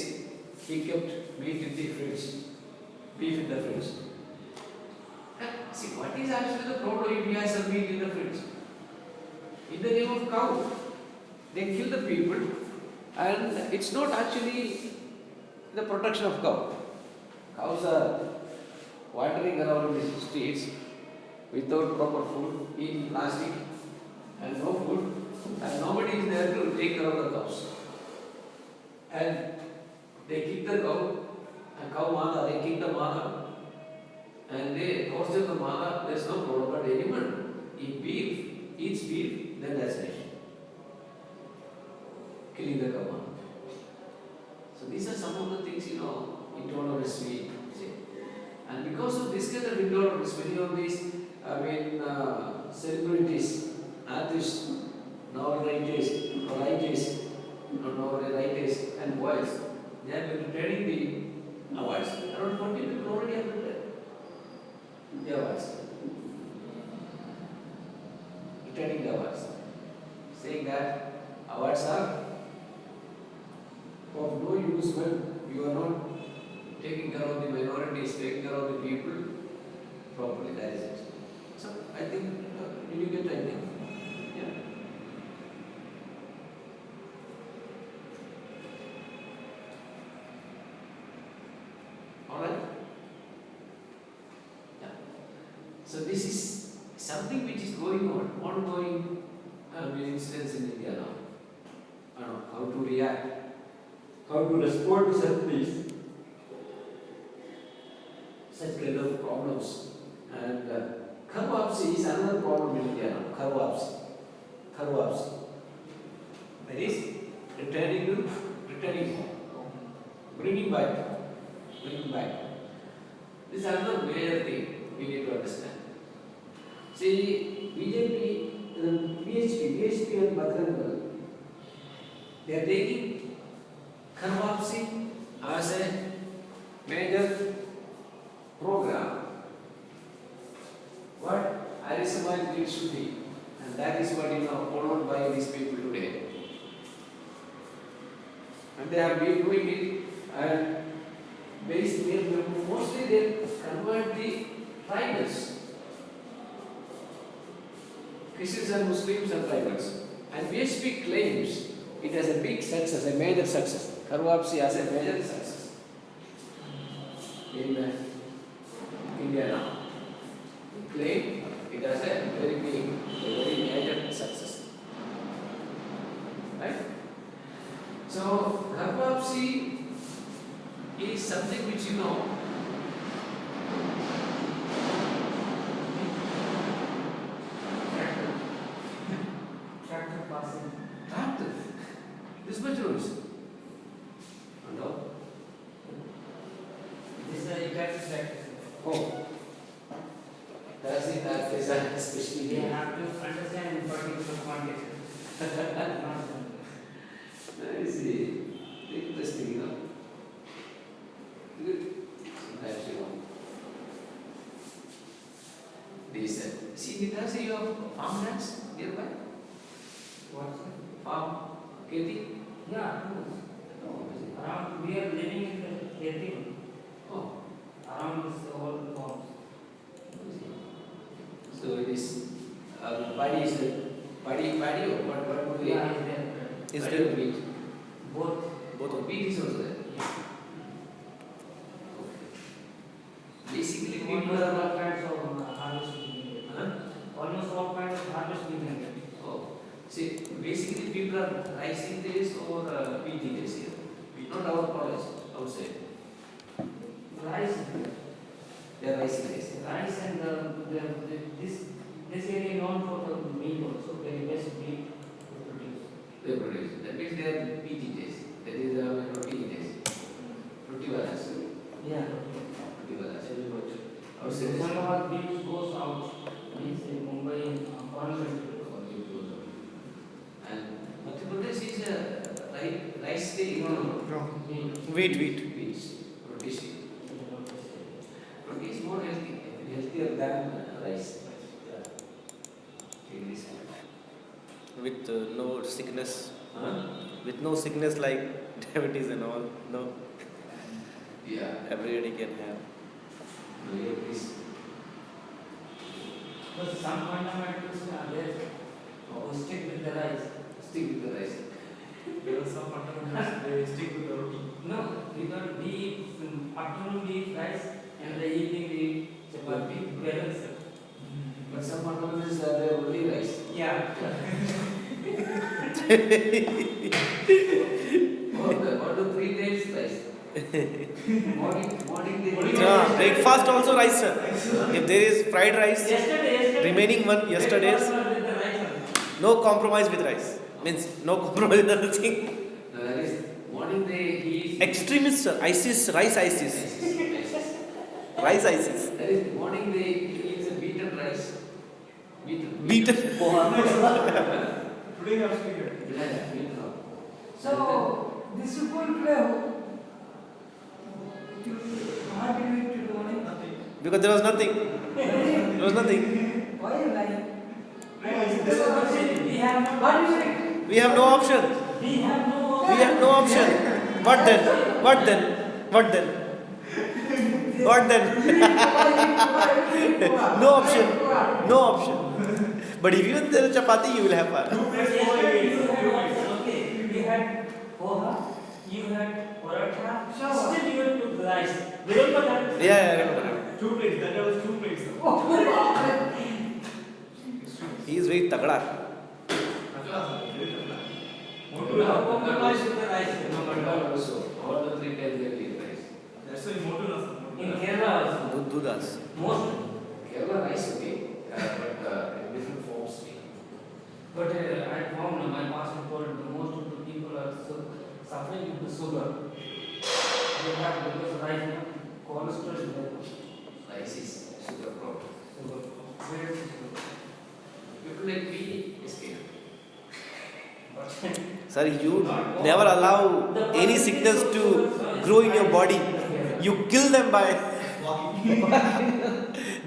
he kept meat in the fridge, beef in the fridge. See, what is actually the problem if he has some meat in the fridge? In the name of cow, they kill the people, and it's not actually the protection of cow. Cows are wandering around in the streets without proper food, eating plastic, and no food, and nobody is there to take care of the cows. And they kick the cow, and cow mother, they kick the mother, and they torture the mother. There's no problem. But anyone eats beef, then that's nation. Killing the cow. So these are some of the things, intolerance we say. And because of this kind of intolerance, many of these, celebrities, artists, writers, and boys, they have been returning the awards. Around 40 people already have returned the awards. Returning the awards. Saying that awards are of no use when you are not taking care of the minorities, taking care of the people properly. That is it. So I think, did you get the idea? Yeah. Alright? Yeah. So this is something which is going on, ongoing incidents in India now. I don't know how to react, how to respond to such things, such kind of problems. And Kharwapsi is another problem in India now. Kharwapsi. That is returning home, bringing back. This is another major thing we need to understand. See, BHP and Bajrangal, they are taking Kharwapsi as a major program. What Arya Samaj needs to be, and that is what followed by these people today. And they have been doing it, and mostly they convert the tribals. Christians and Muslims and tribals. And BHP claims it has a big success, a major success. Kharwapsi has a major success in India now. They claim it has a very major success. Right? So, Kharwapsi is something which Tractor passing. tractor. This much roads. No? This is a tractor. Oh. That's it, that is especially They have to understand in particular context. I see. Interesting, Good. Sometimes, these, see, did I say you have farmlands nearby? What's that? Farm, Keti? Yeah, No, is it? around we are living in the area. Oh, Around this whole farms. is it? So it is, paddy or what would Yeah, is there. Is Right, there wheat. Both. both Oh, of wheat is also there. Okay. Basically, people Almost are. all kinds of harvest we can get. Huh? Almost all kinds of harvest we can get. Oh, see, basically people are rising days or wheat days here. Not our college, outside. Rice, They are rising days. rice and this area known for the meat also, very best meat to produce. They produce. That means they are wheat days. That is roti days. Roti walas. Yeah. Roti walas. So Outside is some of our beef goes out, means in Mumbai and foreign countries. and Madhya Pradesh is a rice state. No. wheat. Wheat. Roti state. Roti is more healthier than rice. In this country. with no sickness, Huh? with no sickness like diabetes and all. No, Yeah. everybody can have. No, yeah, please. But some fundamentals are there. Stick with the rice. Stick with the rice. There are some fundamentals, they stick with the roti. No, because we eat afternoon we eat rice and the evening we eat chapati. Balance. But some fundamentals are there only rice. Yeah. Or the 3 times rice. Morning they eat. Breakfast also rice, sir. If there is fried rice, Yesterday. remaining one yesterday's, breakfast was with the rice only. no compromise with rice. Means no compromise with other thing. No, that is morning they eat. Extremists, sir. ISIS, rice ISIS, rice ISIS. That is morning they eat the beaten rice. Beaten. Beaten. Today I have speaker. Yeah, beaten. So this football play, what did we do morning? Nothing. Because there was nothing. There was nothing. Why are you lying? No, this is We have no. What is it? We have no option. We have no. We have no option. What then? What then? What then? What then? No option. No option. But if you want the chapati, you will have fun. Yesterday you had also, okay, we had poha, you had paratha, still you took rice. Remember that? Yeah, I remember. 2 plates, that was 2 plates. He is very tagda. Now compromise with the rice. Also, all the 3 times they eat rice. That's why motor was. In Kerala also, Dudas. most, Kerala rice okay, but in different forms. but I found my pastor told most of the people are suffering with the sugar. They have because rice, cholesterol is there. Rice is sugar problem. Sugar. Where is sugar? People like me escape. Sir, you never allow any sickness to grow in your body. You kill them by.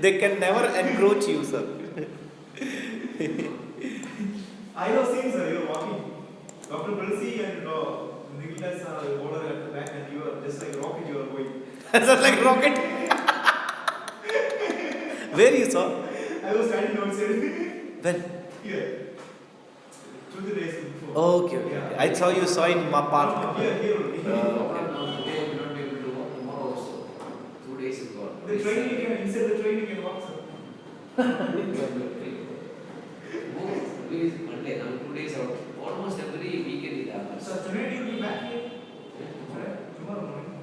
They can never encroach you, sir. I was seeing, sir, you were walking. Dr. Tulsi and Nikitas order at the back, and you were just like rocket, you were going. Sir, like rocket. Where you saw? I was standing outside. When? Here. 2 days before. Okay, okay. I saw you saw in my park. Here only. Now today we not be able to walk, tomorrow also. 2 days is gone. The train, you can, inside the train, you can walk, sir. Please, Monday, now 2 days out. Almost every weekend it happens. So tonight you'll be back here? Tomorrow morning.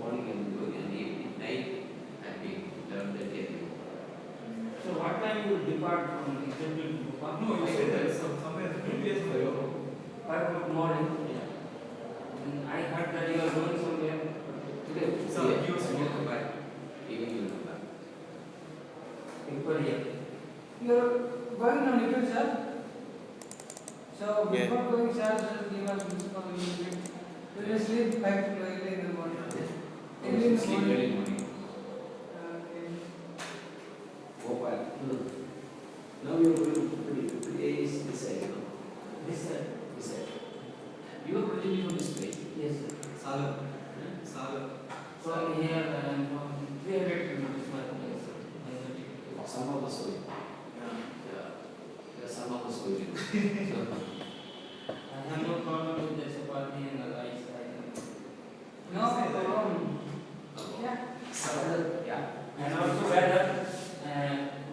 Morning and going and evening, night and being 11:30. So what time you will depart from Executive to Bhopal? No, you said that somewhere 2 days ago. 5 o'clock morning. And I heard that you are going somewhere. Today, So, yeah, you you will come back. Evening you will come back. Victoria. You are going on Nikhil sir? So Yeah. before going sir, give us municipal unit. We will sleep 5 to early in the morning. Early in the Sleep morning. early morning. Okay. Bhopal. Now you are going to today is this side, you know. This sir. This side. You are originally from this place. Yes sir. Sagar. Sagar. So here I am from 300 kilometers my place. Some of the soil. Yeah. Yeah. Some of the soil. I have no problem with the chapati and the rice. No problem. Yeah. Yeah. And also whether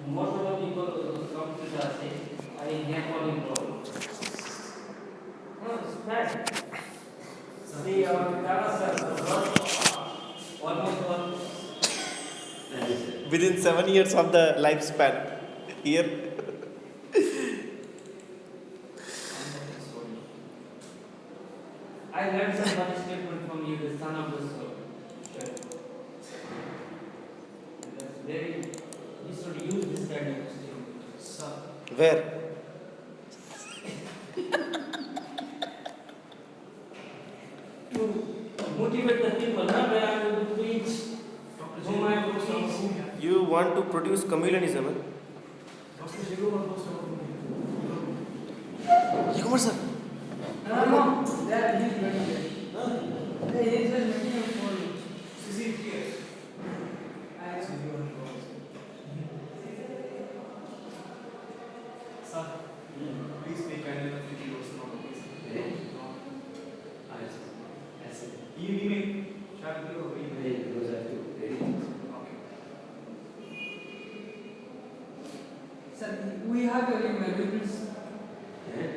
most of the people come to the state, I have following problem. No, it's bad. See, our Tata sir, almost all. That is it. Within 7 years of the lifespan. Here. I learned some funny statement from you, the son of the soul. Sure. That's very, you should use this kind of statement. Sir. Where? To motivate the people, not where I am going to preach, Dr. whom I am going to teach. You want to produce communalism, eh? Dr. Shiru was Kumar sir. No, that he is making it. He is just making it for you. See here. I see you on the Sir, please speak kindly of 50 words now, please. That's it. Email. Shall we or email? Because I have to edit it. Okay. Sir, we have your email. We will Yeah.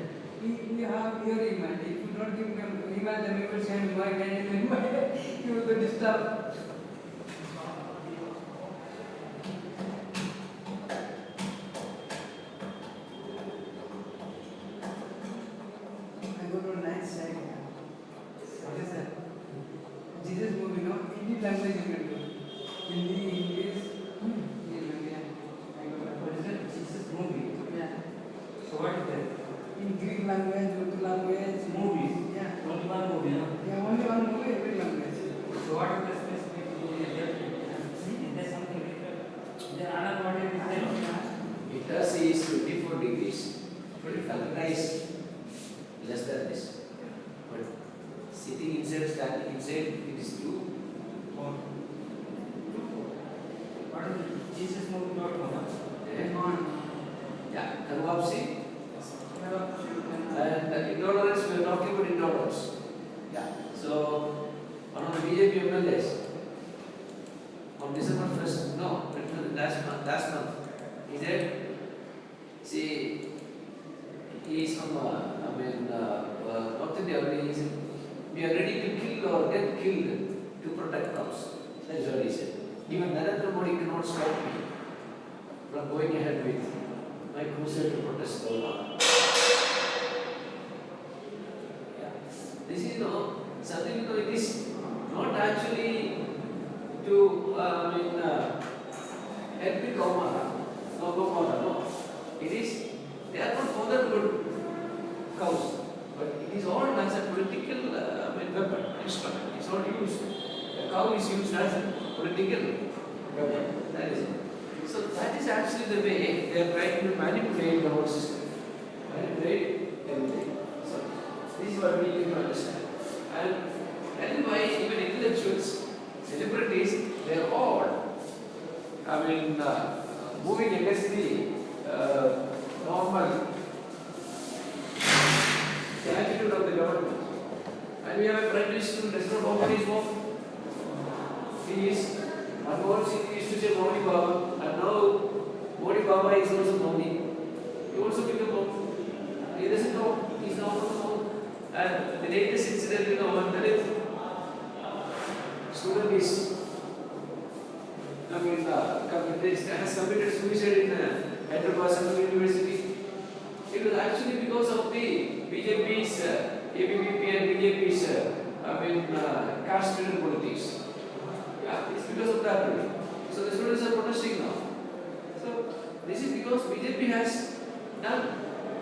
we have your email. If you don't give them email, then we will send my email. You will be disturbed. I go to a nice side. What is that? Jesus movie, no? Hindi language you can do. Hindi, English, yeah. I go to What is it? Jesus movie. yeah. So what is that? In Greek language, Urdu language, Movies. yeah. Only one movie, no? Yeah, only one movie, every language. So what is the specific movie? Is there something different? Is there another one in there? Because he is 24 degrees. Otherwise, less than this. But sitting inside, standing inside, it is 2. What is it? Jesus movie not one. Yeah, Karvapsi. Yeah. And intolerance, we are talking about intolerance. Yeah. So, one of the BJP MLAs on December 1st, no, last month, he said, see, he is from, North India, he said, we are ready to kill or get killed to protect cows. That is what he said. Even Narendra Modi cannot stop me from going ahead with my crusade to protest the law. Yeah. This is, something, it is not actually to, help the Gomara, no. It is, they are not bothered about cows, but it is all as a political, weapon, instrument. It's not used. The cow is used as a political weapon. That is it. So that is actually the way they are trying to manipulate the whole system. Manipulate everything. So this is what we need to understand. And that is why even intellectuals, celebrities, they are all, moving against the normal attitude of the government. And we have a prime minister who does not open his mouth. He is, once he used to say Modi Baba, and now Modi Baba is also Modi. He also became Modi. He doesn't know, he is not on the mouth. And the latest incident, one Dalit student is, has committed suicide in Hyderabad Central University. It was actually because of the BJP's, ABVP and BJP's, caste-ridden politics. Yeah, it's because of that only. So the students are protesting now. So this is because BJP has done,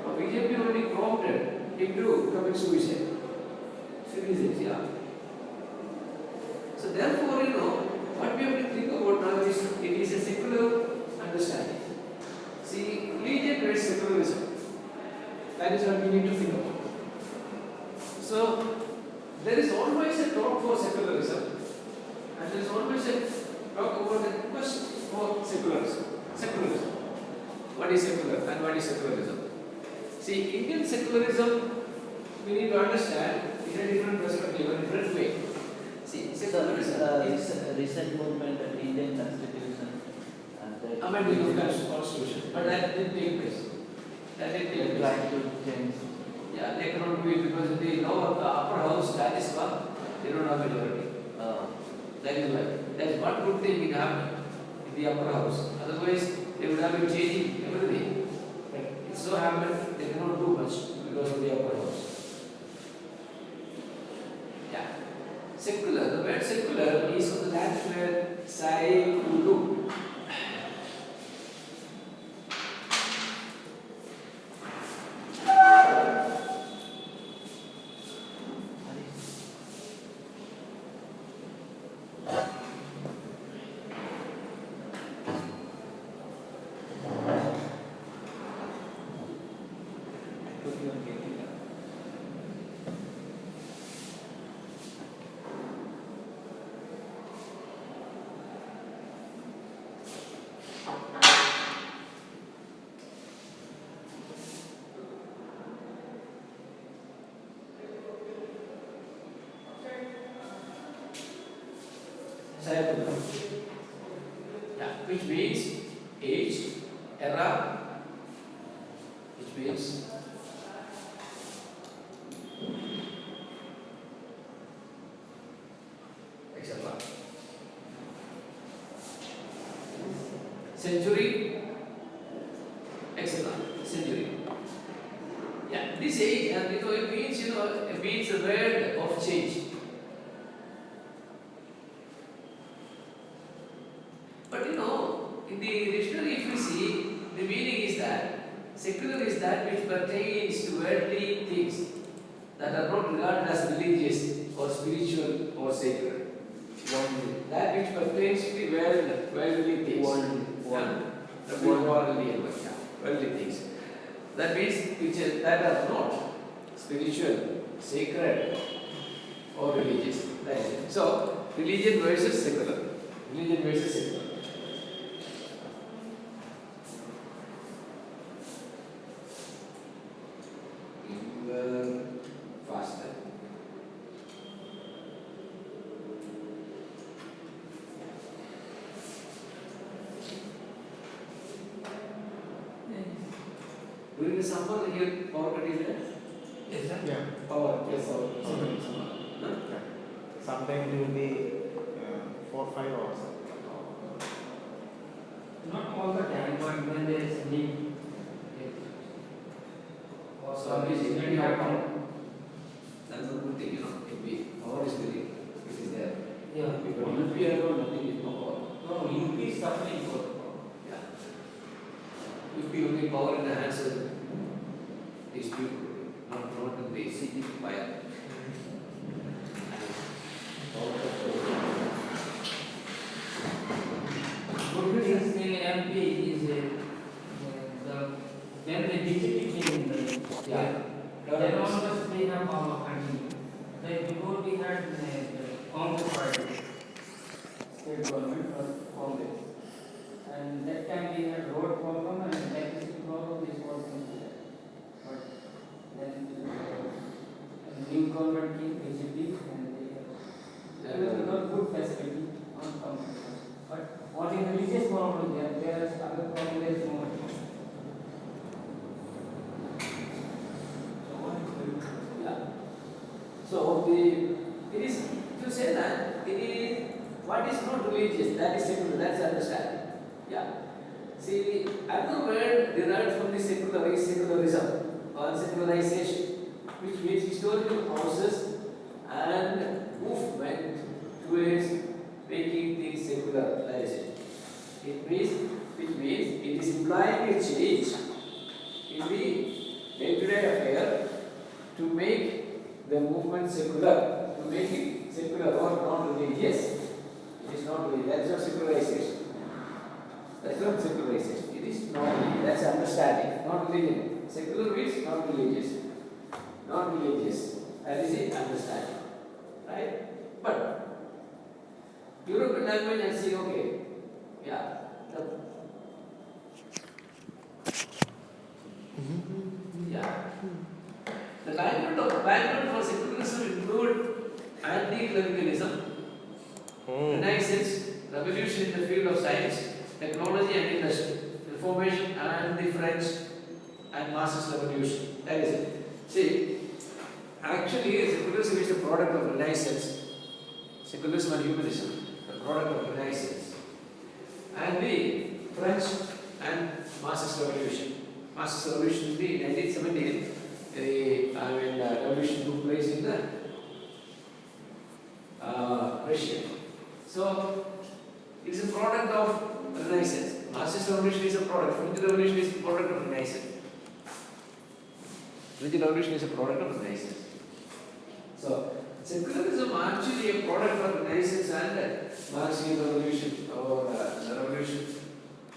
or BJP only prompted him to commit suicide. Suicide, yeah. So therefore, what we have to think about now is, it is a secular understanding. See, religion creates secularism. That is what we need to think about. So, there is always a talk for secularism, and there is always a talk about the quest for secularism. Secularism. What is secular and what is secularism? See, Indian secularism we need to understand in a different perspective, a different way. See, secularism is recent movement of Indian Constitution and the amendment of constitution, but that didn't take place. That didn't take place. trying to change. Yeah, they cannot do it because they know the upper house, that is what they don't have majority. That is why. That is one good thing it happened in the upper house. Otherwise, they would have been changing everything. But it so happened they cannot do much because of the upper house. Yeah. Secular, the word secular is from the Latin word saeculum. Saeculum. Yeah, which means age, era, which means etc. Century, etc. Century. Yeah, this age, and it means it means a word of change. But in the dictionary, if you see, the meaning is that secular is that which pertains to worldly things that are not regarded as religious or spiritual or sacred. That which pertains to the worldly things. Worldly things. That means that are not spiritual, sacred, or religious. That is it. So, religion versus secular. Religion versus secular. Faster. During the summer, here power cut is there? Yes, sir. Yeah. Power, yes, power. Sometimes it will be 4 5 hours. Not all the time, but when there is need. Or So, some is it very happen. That's a good thing, If we, power is very, it is there. Yeah. Because if we alone, nothing is no power. No, UP is suffering for Yeah. If we only power in the hands of these people, not in the city fire. good things in MP is when the BJP came in the then almost they have power continue. Like before we had Congress party, state government or Congress, and that time we had road problem and electricity problem. This was considered, but then new government came BJP and they got good facility on Congress. But what is religious problem there is other problem there is no. Yeah. So it is to say that it is what is not religious, that is secular, that's understanding. Yeah. See, another word derived from the secular is secularism or secularization, which means historical process and movement towards making things secular. That is it. Which means it is implying a change in the day-to-day affair to make the movement secular, to make it secular or non-religious. It is not religious. That is not secularization. That is not secularization. It is not. That's understanding, not religion. Secular means not religious. Not religious. That is it. Understanding, right? But European language and see, okay, yeah. Yeah. The background for secularism include anti-clericalism, Renaissance, revolution in the field of science, technology and industry, Reformation and the French and Marxist revolution. That is it. See, actually secularism is a product of Renaissance. Secularism and humanism, the product of Renaissance. And the French and Marxist revolution. Marxist revolution in the 1917, revolution took place in the Russia. So, it's a product of Renaissance. Marxist revolution is a product. French revolution is a product of Renaissance. French revolution is a product of Renaissance. So, secularism actually a product of Renaissance and Marxian revolution or the revolution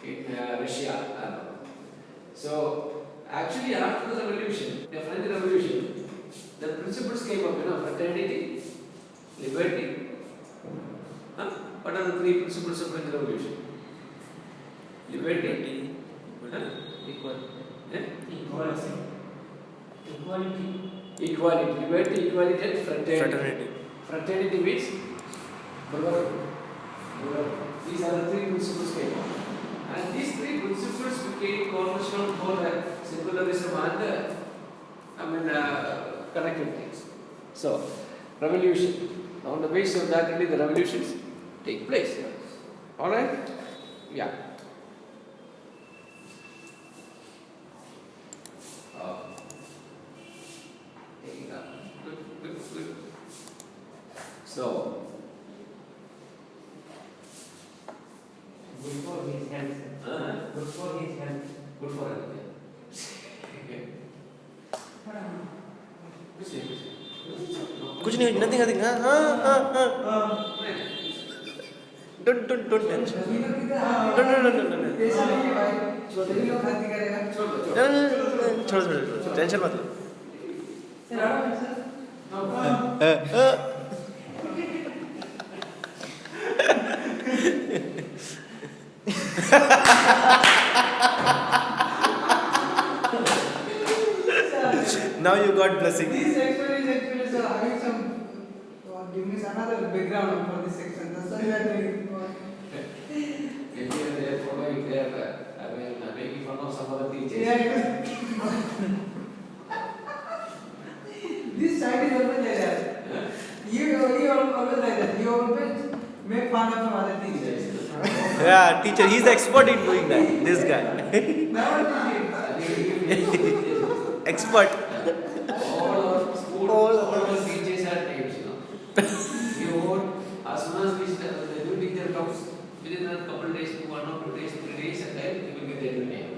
in Russia. So, actually after the revolution, the French revolution, the principles came up, fraternity, liberty. What are the three principles of French revolution? Liberty, equality, liberty, equality and fraternity. Fraternity means brotherhood. These are the three principles came up. And these three principles became cornerstone for secularism and connected things. So, revolution. On the basis of that, only the revolutions take place. Alright? Yeah. Taking up. Good. So, Good for his health. Good for his health. good for everything. Okay. कुछ नहीं, nothing. Don't tension. No. पैसा नहीं है भाई, छोटे भी लोग खाती करेगा। छोड़ो, टेंशन मत लो. Now you got blessing. This section is actually so having some give me another background for this section. That's why we are doing it. If you are there following there, making fun of some other teachers. Yeah, this side is always like that. You always like that. You always make fun of some other teachers. Yeah, teacher, he's expert in doing that. This guy, Now expert. All our teachers are names, You would, as soon as the new teacher comes, within a couple days, 1 or 2 days, 3 days, and then you will get their new name.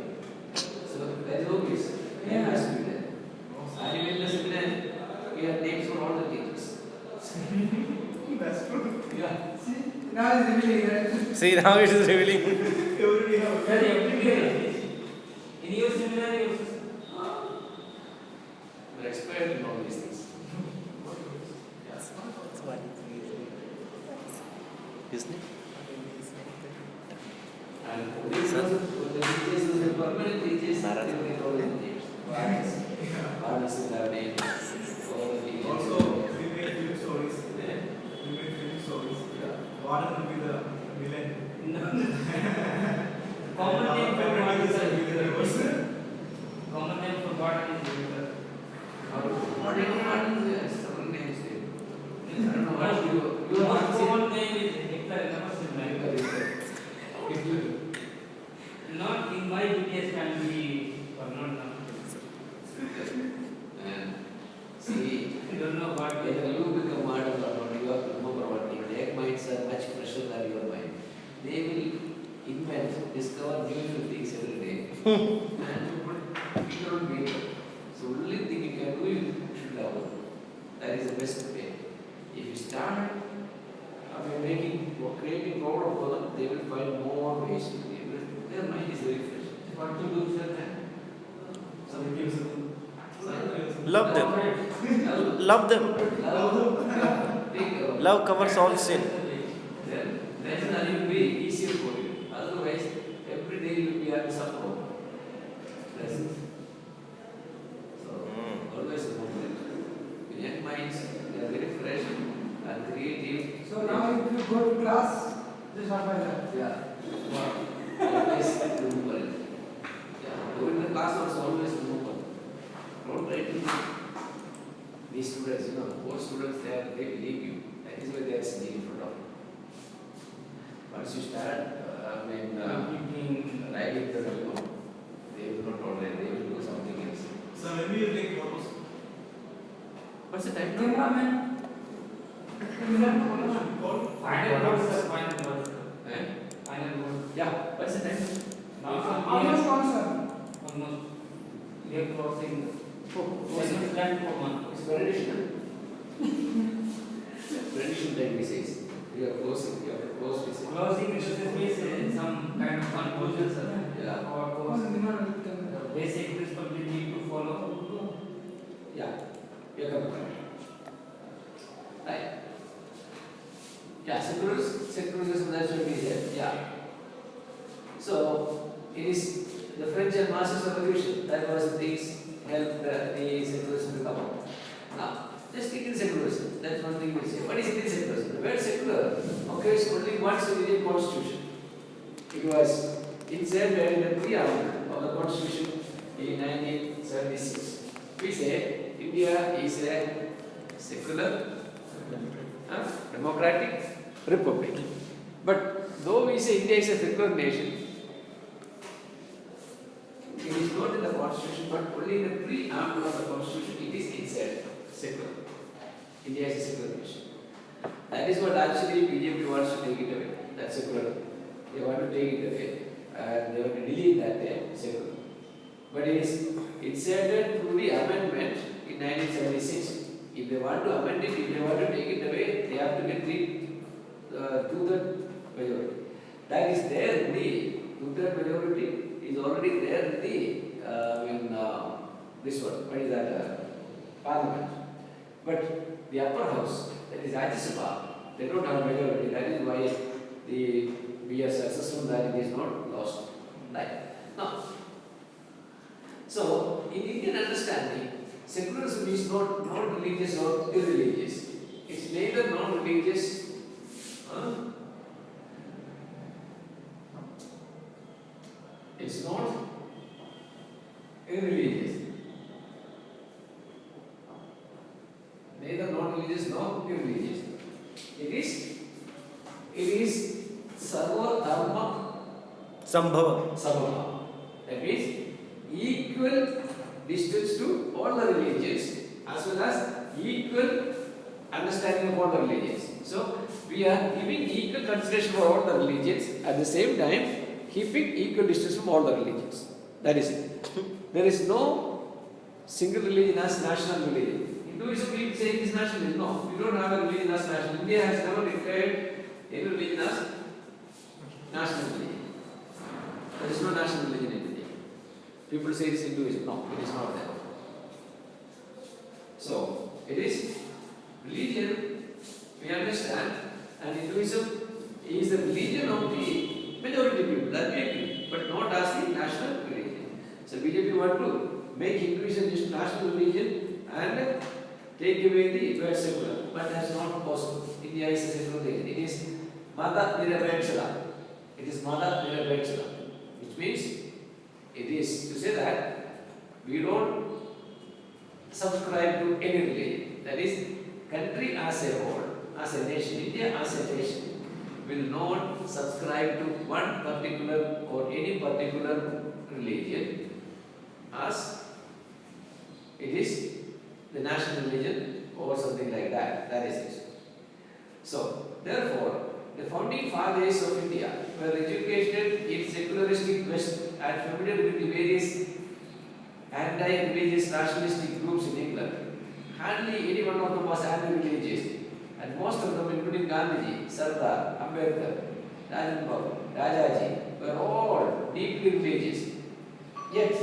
So that is always name has to be there. And in the discipline, we have names for all the teachers. that's true. Yeah. Now it's revealing that. See, now it is revealing. In your seminary, We're expert in all these things. Isn't it? And these are the teachers who are permanent teachers, they will get all the names. Fathers will have names. All the teachers. Also, we make film stories. What will be the villain? common name for Favorite God is is the villain person. common name for God is Jupiter. Not several names there. I don't know what you Your want to common name is Hitler, never seminary. Not in my BTS family or not now. And see, I don't know what whether you become model or not, you have to remember one thing. Their minds are much fresher than your mind. They will invent, discover new things every day. And you don't be able. So only thing you can do is you should love them. That is the best way. If you start creating problem for them, they will find more ways to be able. Their mind is very fresh. What to do with that? Love them. Love them. Love covers all sin. Then it will be easier for you. Otherwise, every day you will be having some problem. That's it. So, always remember minds, they are very fresh and creative. So now if you go to class, just what by that. Yeah. Always remember it. Yeah. Go in the class also always remember. Don't try to these students, poor students, they believe you. That is why they are sitting in front of you. Once you start, writing the they will not tolerate, they will do something else. So when will you take photos? What's the time? Cameraman. Final words, sir. Final words. Eh? Final words. Yeah, what's the time? Now from Almost here, one, sir. almost we are crossing. It's Stand for one. traditional. Traditional time we say. We are closing, we are close we say. Closing means some kind of conclusion, sir. Yeah. Our course. Basic principle we need to follow. Yeah, you are coming. Right. Yeah, secularism, that's what we said. Yeah. So, it is the French and Marxist revolution that was the things helped the secularism to come up. Now, just take in secularism. That's one thing we say. What is Indian secularism? The word secular occurs only once in Indian constitution. It was inserted in the preamble of the constitution in 1976. We say India is a secular, democratic republic. But though we say India is a secular nation, it is not in the constitution, but only in the preamble of the constitution it is inserted secular. India is a secular nation. That is what actually BJP wants to take it away. That's secular. They want to take it away and they want to delete that secular. But it is inserted through the amendment in 1976. If they want to amend it, if they want to take it away, they have to get the two-third majority. That is there in the two-third majority is already there in the this one. What is that? Parliament. But the upper house, that is Rajya Sabha, they don't have majority. That is why we are successful that it is not lost. Right. Now, so in Indian understanding, secularism is not non-religious or irreligious. It's neither non-religious. It's not irreligious. Neither non-religious nor irreligious. It is sarva dharma Sambhava. samabhava. That means equal distance to all the religions as well as equal understanding of all the religions. So we are giving equal consideration for all the religions at the same time keeping equal distance from all the religions. That is it. There is no single religion as national religion. Hinduism we say it is national. No, we don't have a religion as national. India has never declared any religion as national religion. There is no national religion in India. People say it is Hinduism. No, it is not there. So, it is religion, we understand, and Hinduism is the religion of the majority people, that we agree, but not as the national religion. So, BJP want to make Hinduism just national religion and take away the word secular, but that's not possible. India is a secular religion. It is Mata Nirabhekshara. It is Mata Nirabhekshara, which means it is to say that we don't subscribe to any religion. That is, country as a whole, as a nation, India as a nation, will not subscribe to one particular or any particular religion as it is the national religion or something like that. That is it. So, therefore, the founding fathers of India were educated in secularistic West and familiar with the various anti-religious nationalistic groups in England. Hardly any one of them was anti-religious, and most of them, including Gandhiji, Sardar, Ambedkar, Rajan Babu, Rajaji, were all deeply religious. Yet,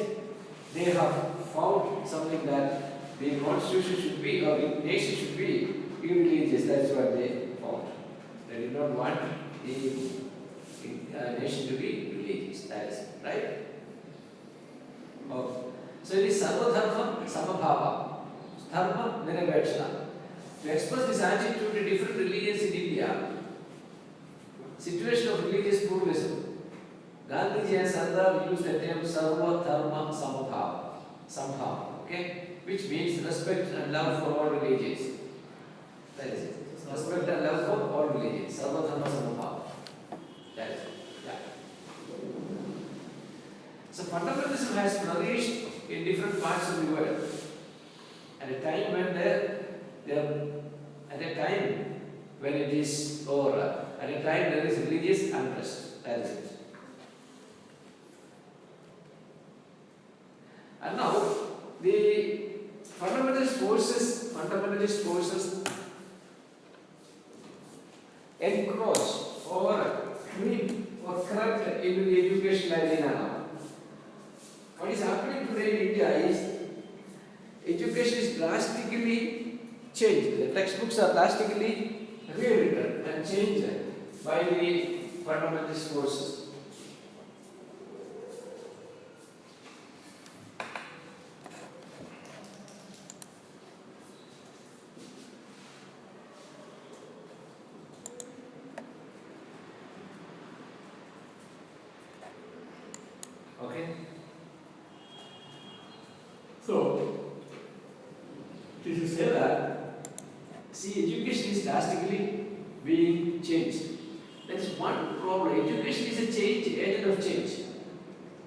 they have found something that the constitution should be, or the nation should be irreligious. That's what they found. They did not want the nation to be religious. That is right. Oh. So it is Sarva Dharma Samabhava. Dharma Nirabhekshana. To express this attitude to different religions in India, situation of religious pluralism, Gandhiji and Sardar used the term Sarva Dharma Sambhav, okay, which means respect and love for all religions. That is it. Respect and love for all religions. Sarva Dharma Sambhav. That is it. Yeah. So fundamentalism has flourished in different parts of the world. At a time when when it is over, at a time there is religious unrest. That is it. And now the fundamentalist forces encroach or creep or corrupt into the educational arena now. What is happening today in India is education is drastically changed. The textbooks are drastically rewritten and changed by the fundamentalist forces. Okay? So, did you say that? See, education is drastically being changed. That is one problem. Education is a agent of change.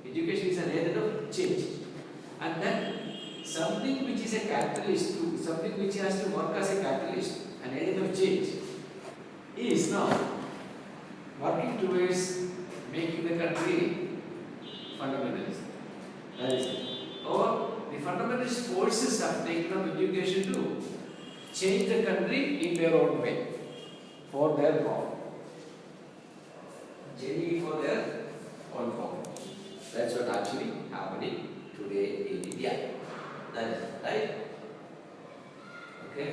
Education is an agent of change. And then something which is a catalyst, something which has to work as a catalyst, an agent of change, is now working towards making the country fundamentalist. That is it. Or the fundamentalist forces have taken up education to change the country in their own way, for their profit. Changing it for their own profit. That's what actually happening today in India. That is it, right? Okay?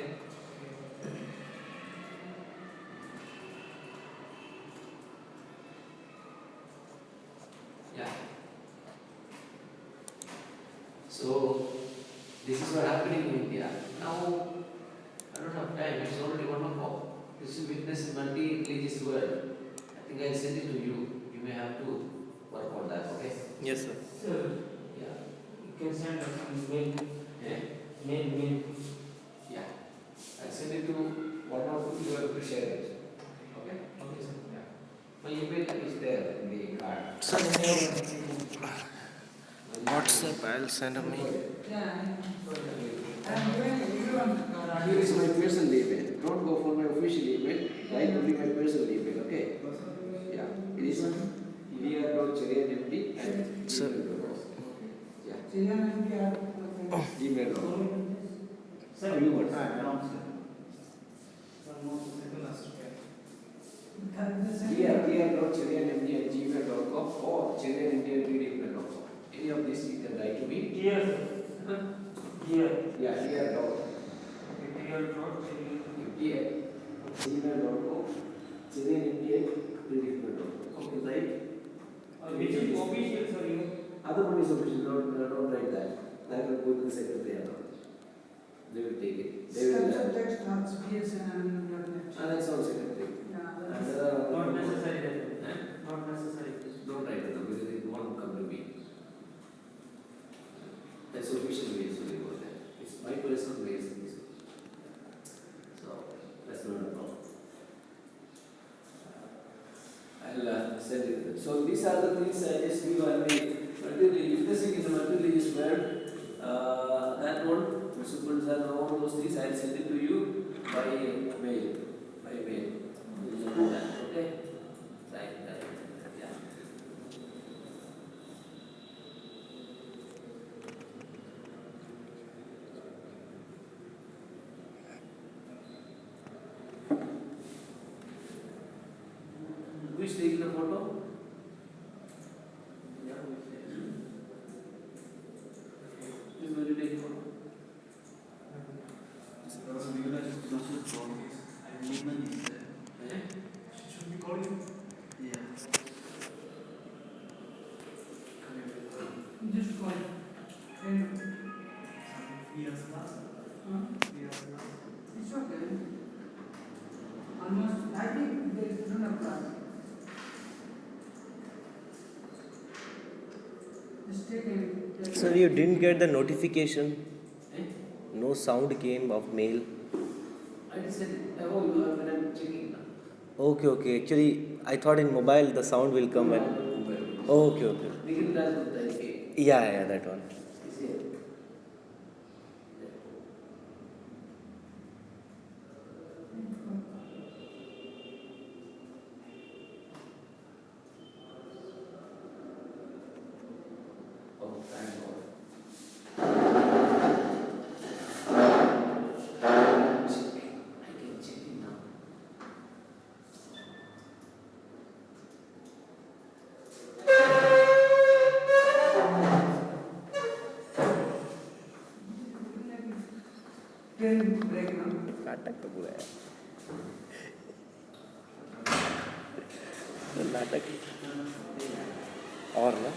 Yeah. So, this is what happening in India. Now, I don't have time, it's already 1 o'clock. This is witness multi-religious world. I think I'll send it to you. You may have to work on that, okay? Yes, sir. Sir, Yeah. you can send us mail. Yeah. Mail. Yeah. I'll send it to one or two, you have to share it. Okay? Okay, sir. Yeah. My email is there in the card. WhatsApp, I'll send a mail. Yeah, I'm doing everyone. Here is my personal email. Don't go for my official email. Write only my personal email, okay? Yeah. It is Leah.cherianmd and Sir. Yeah. Gmail. Gmail.com. Sir, You want? Leah.cherianmd@gmail.com or cherianmd@gmail.com. Any of these you can write to me. dear sir. Huh? Dear. Yeah, Leah.cherianmd@gmail.com. Okay, right? Which is official, sir, you? Other one is official, don't write that. That will go to the secretary. They will take it. They will. Subject starts BSN and That's all secretary. yeah, And there are Not necessary that. Not necessary. Don't write it down because it won't come to me. That's official way, so they go there. It's my personal way. So that's not a problem. I'll send it. So these are the things I just give on the material. If this thing is a materialist word, that one, principles and all those things, I'll send it to you by mail. By mail. You'll do that, okay? Right. Yeah. Who is taking the photo? Yeah, who is there? Who is going to take the photo? Eh? Should we call you? just call. And Yes, last. it's okay. of cars. Just take it. Sir, you didn't get the notification. Eh? No sound came of mail. I said, oh, you are when I'm checking now. Okay. Actually, I thought in mobile the sound will come when. Okay. Begin class with the A. Yeah, that one. Is here. Oh, thank God. I can check it now. Train break now. नाटक तो पूरा है नाटक और ना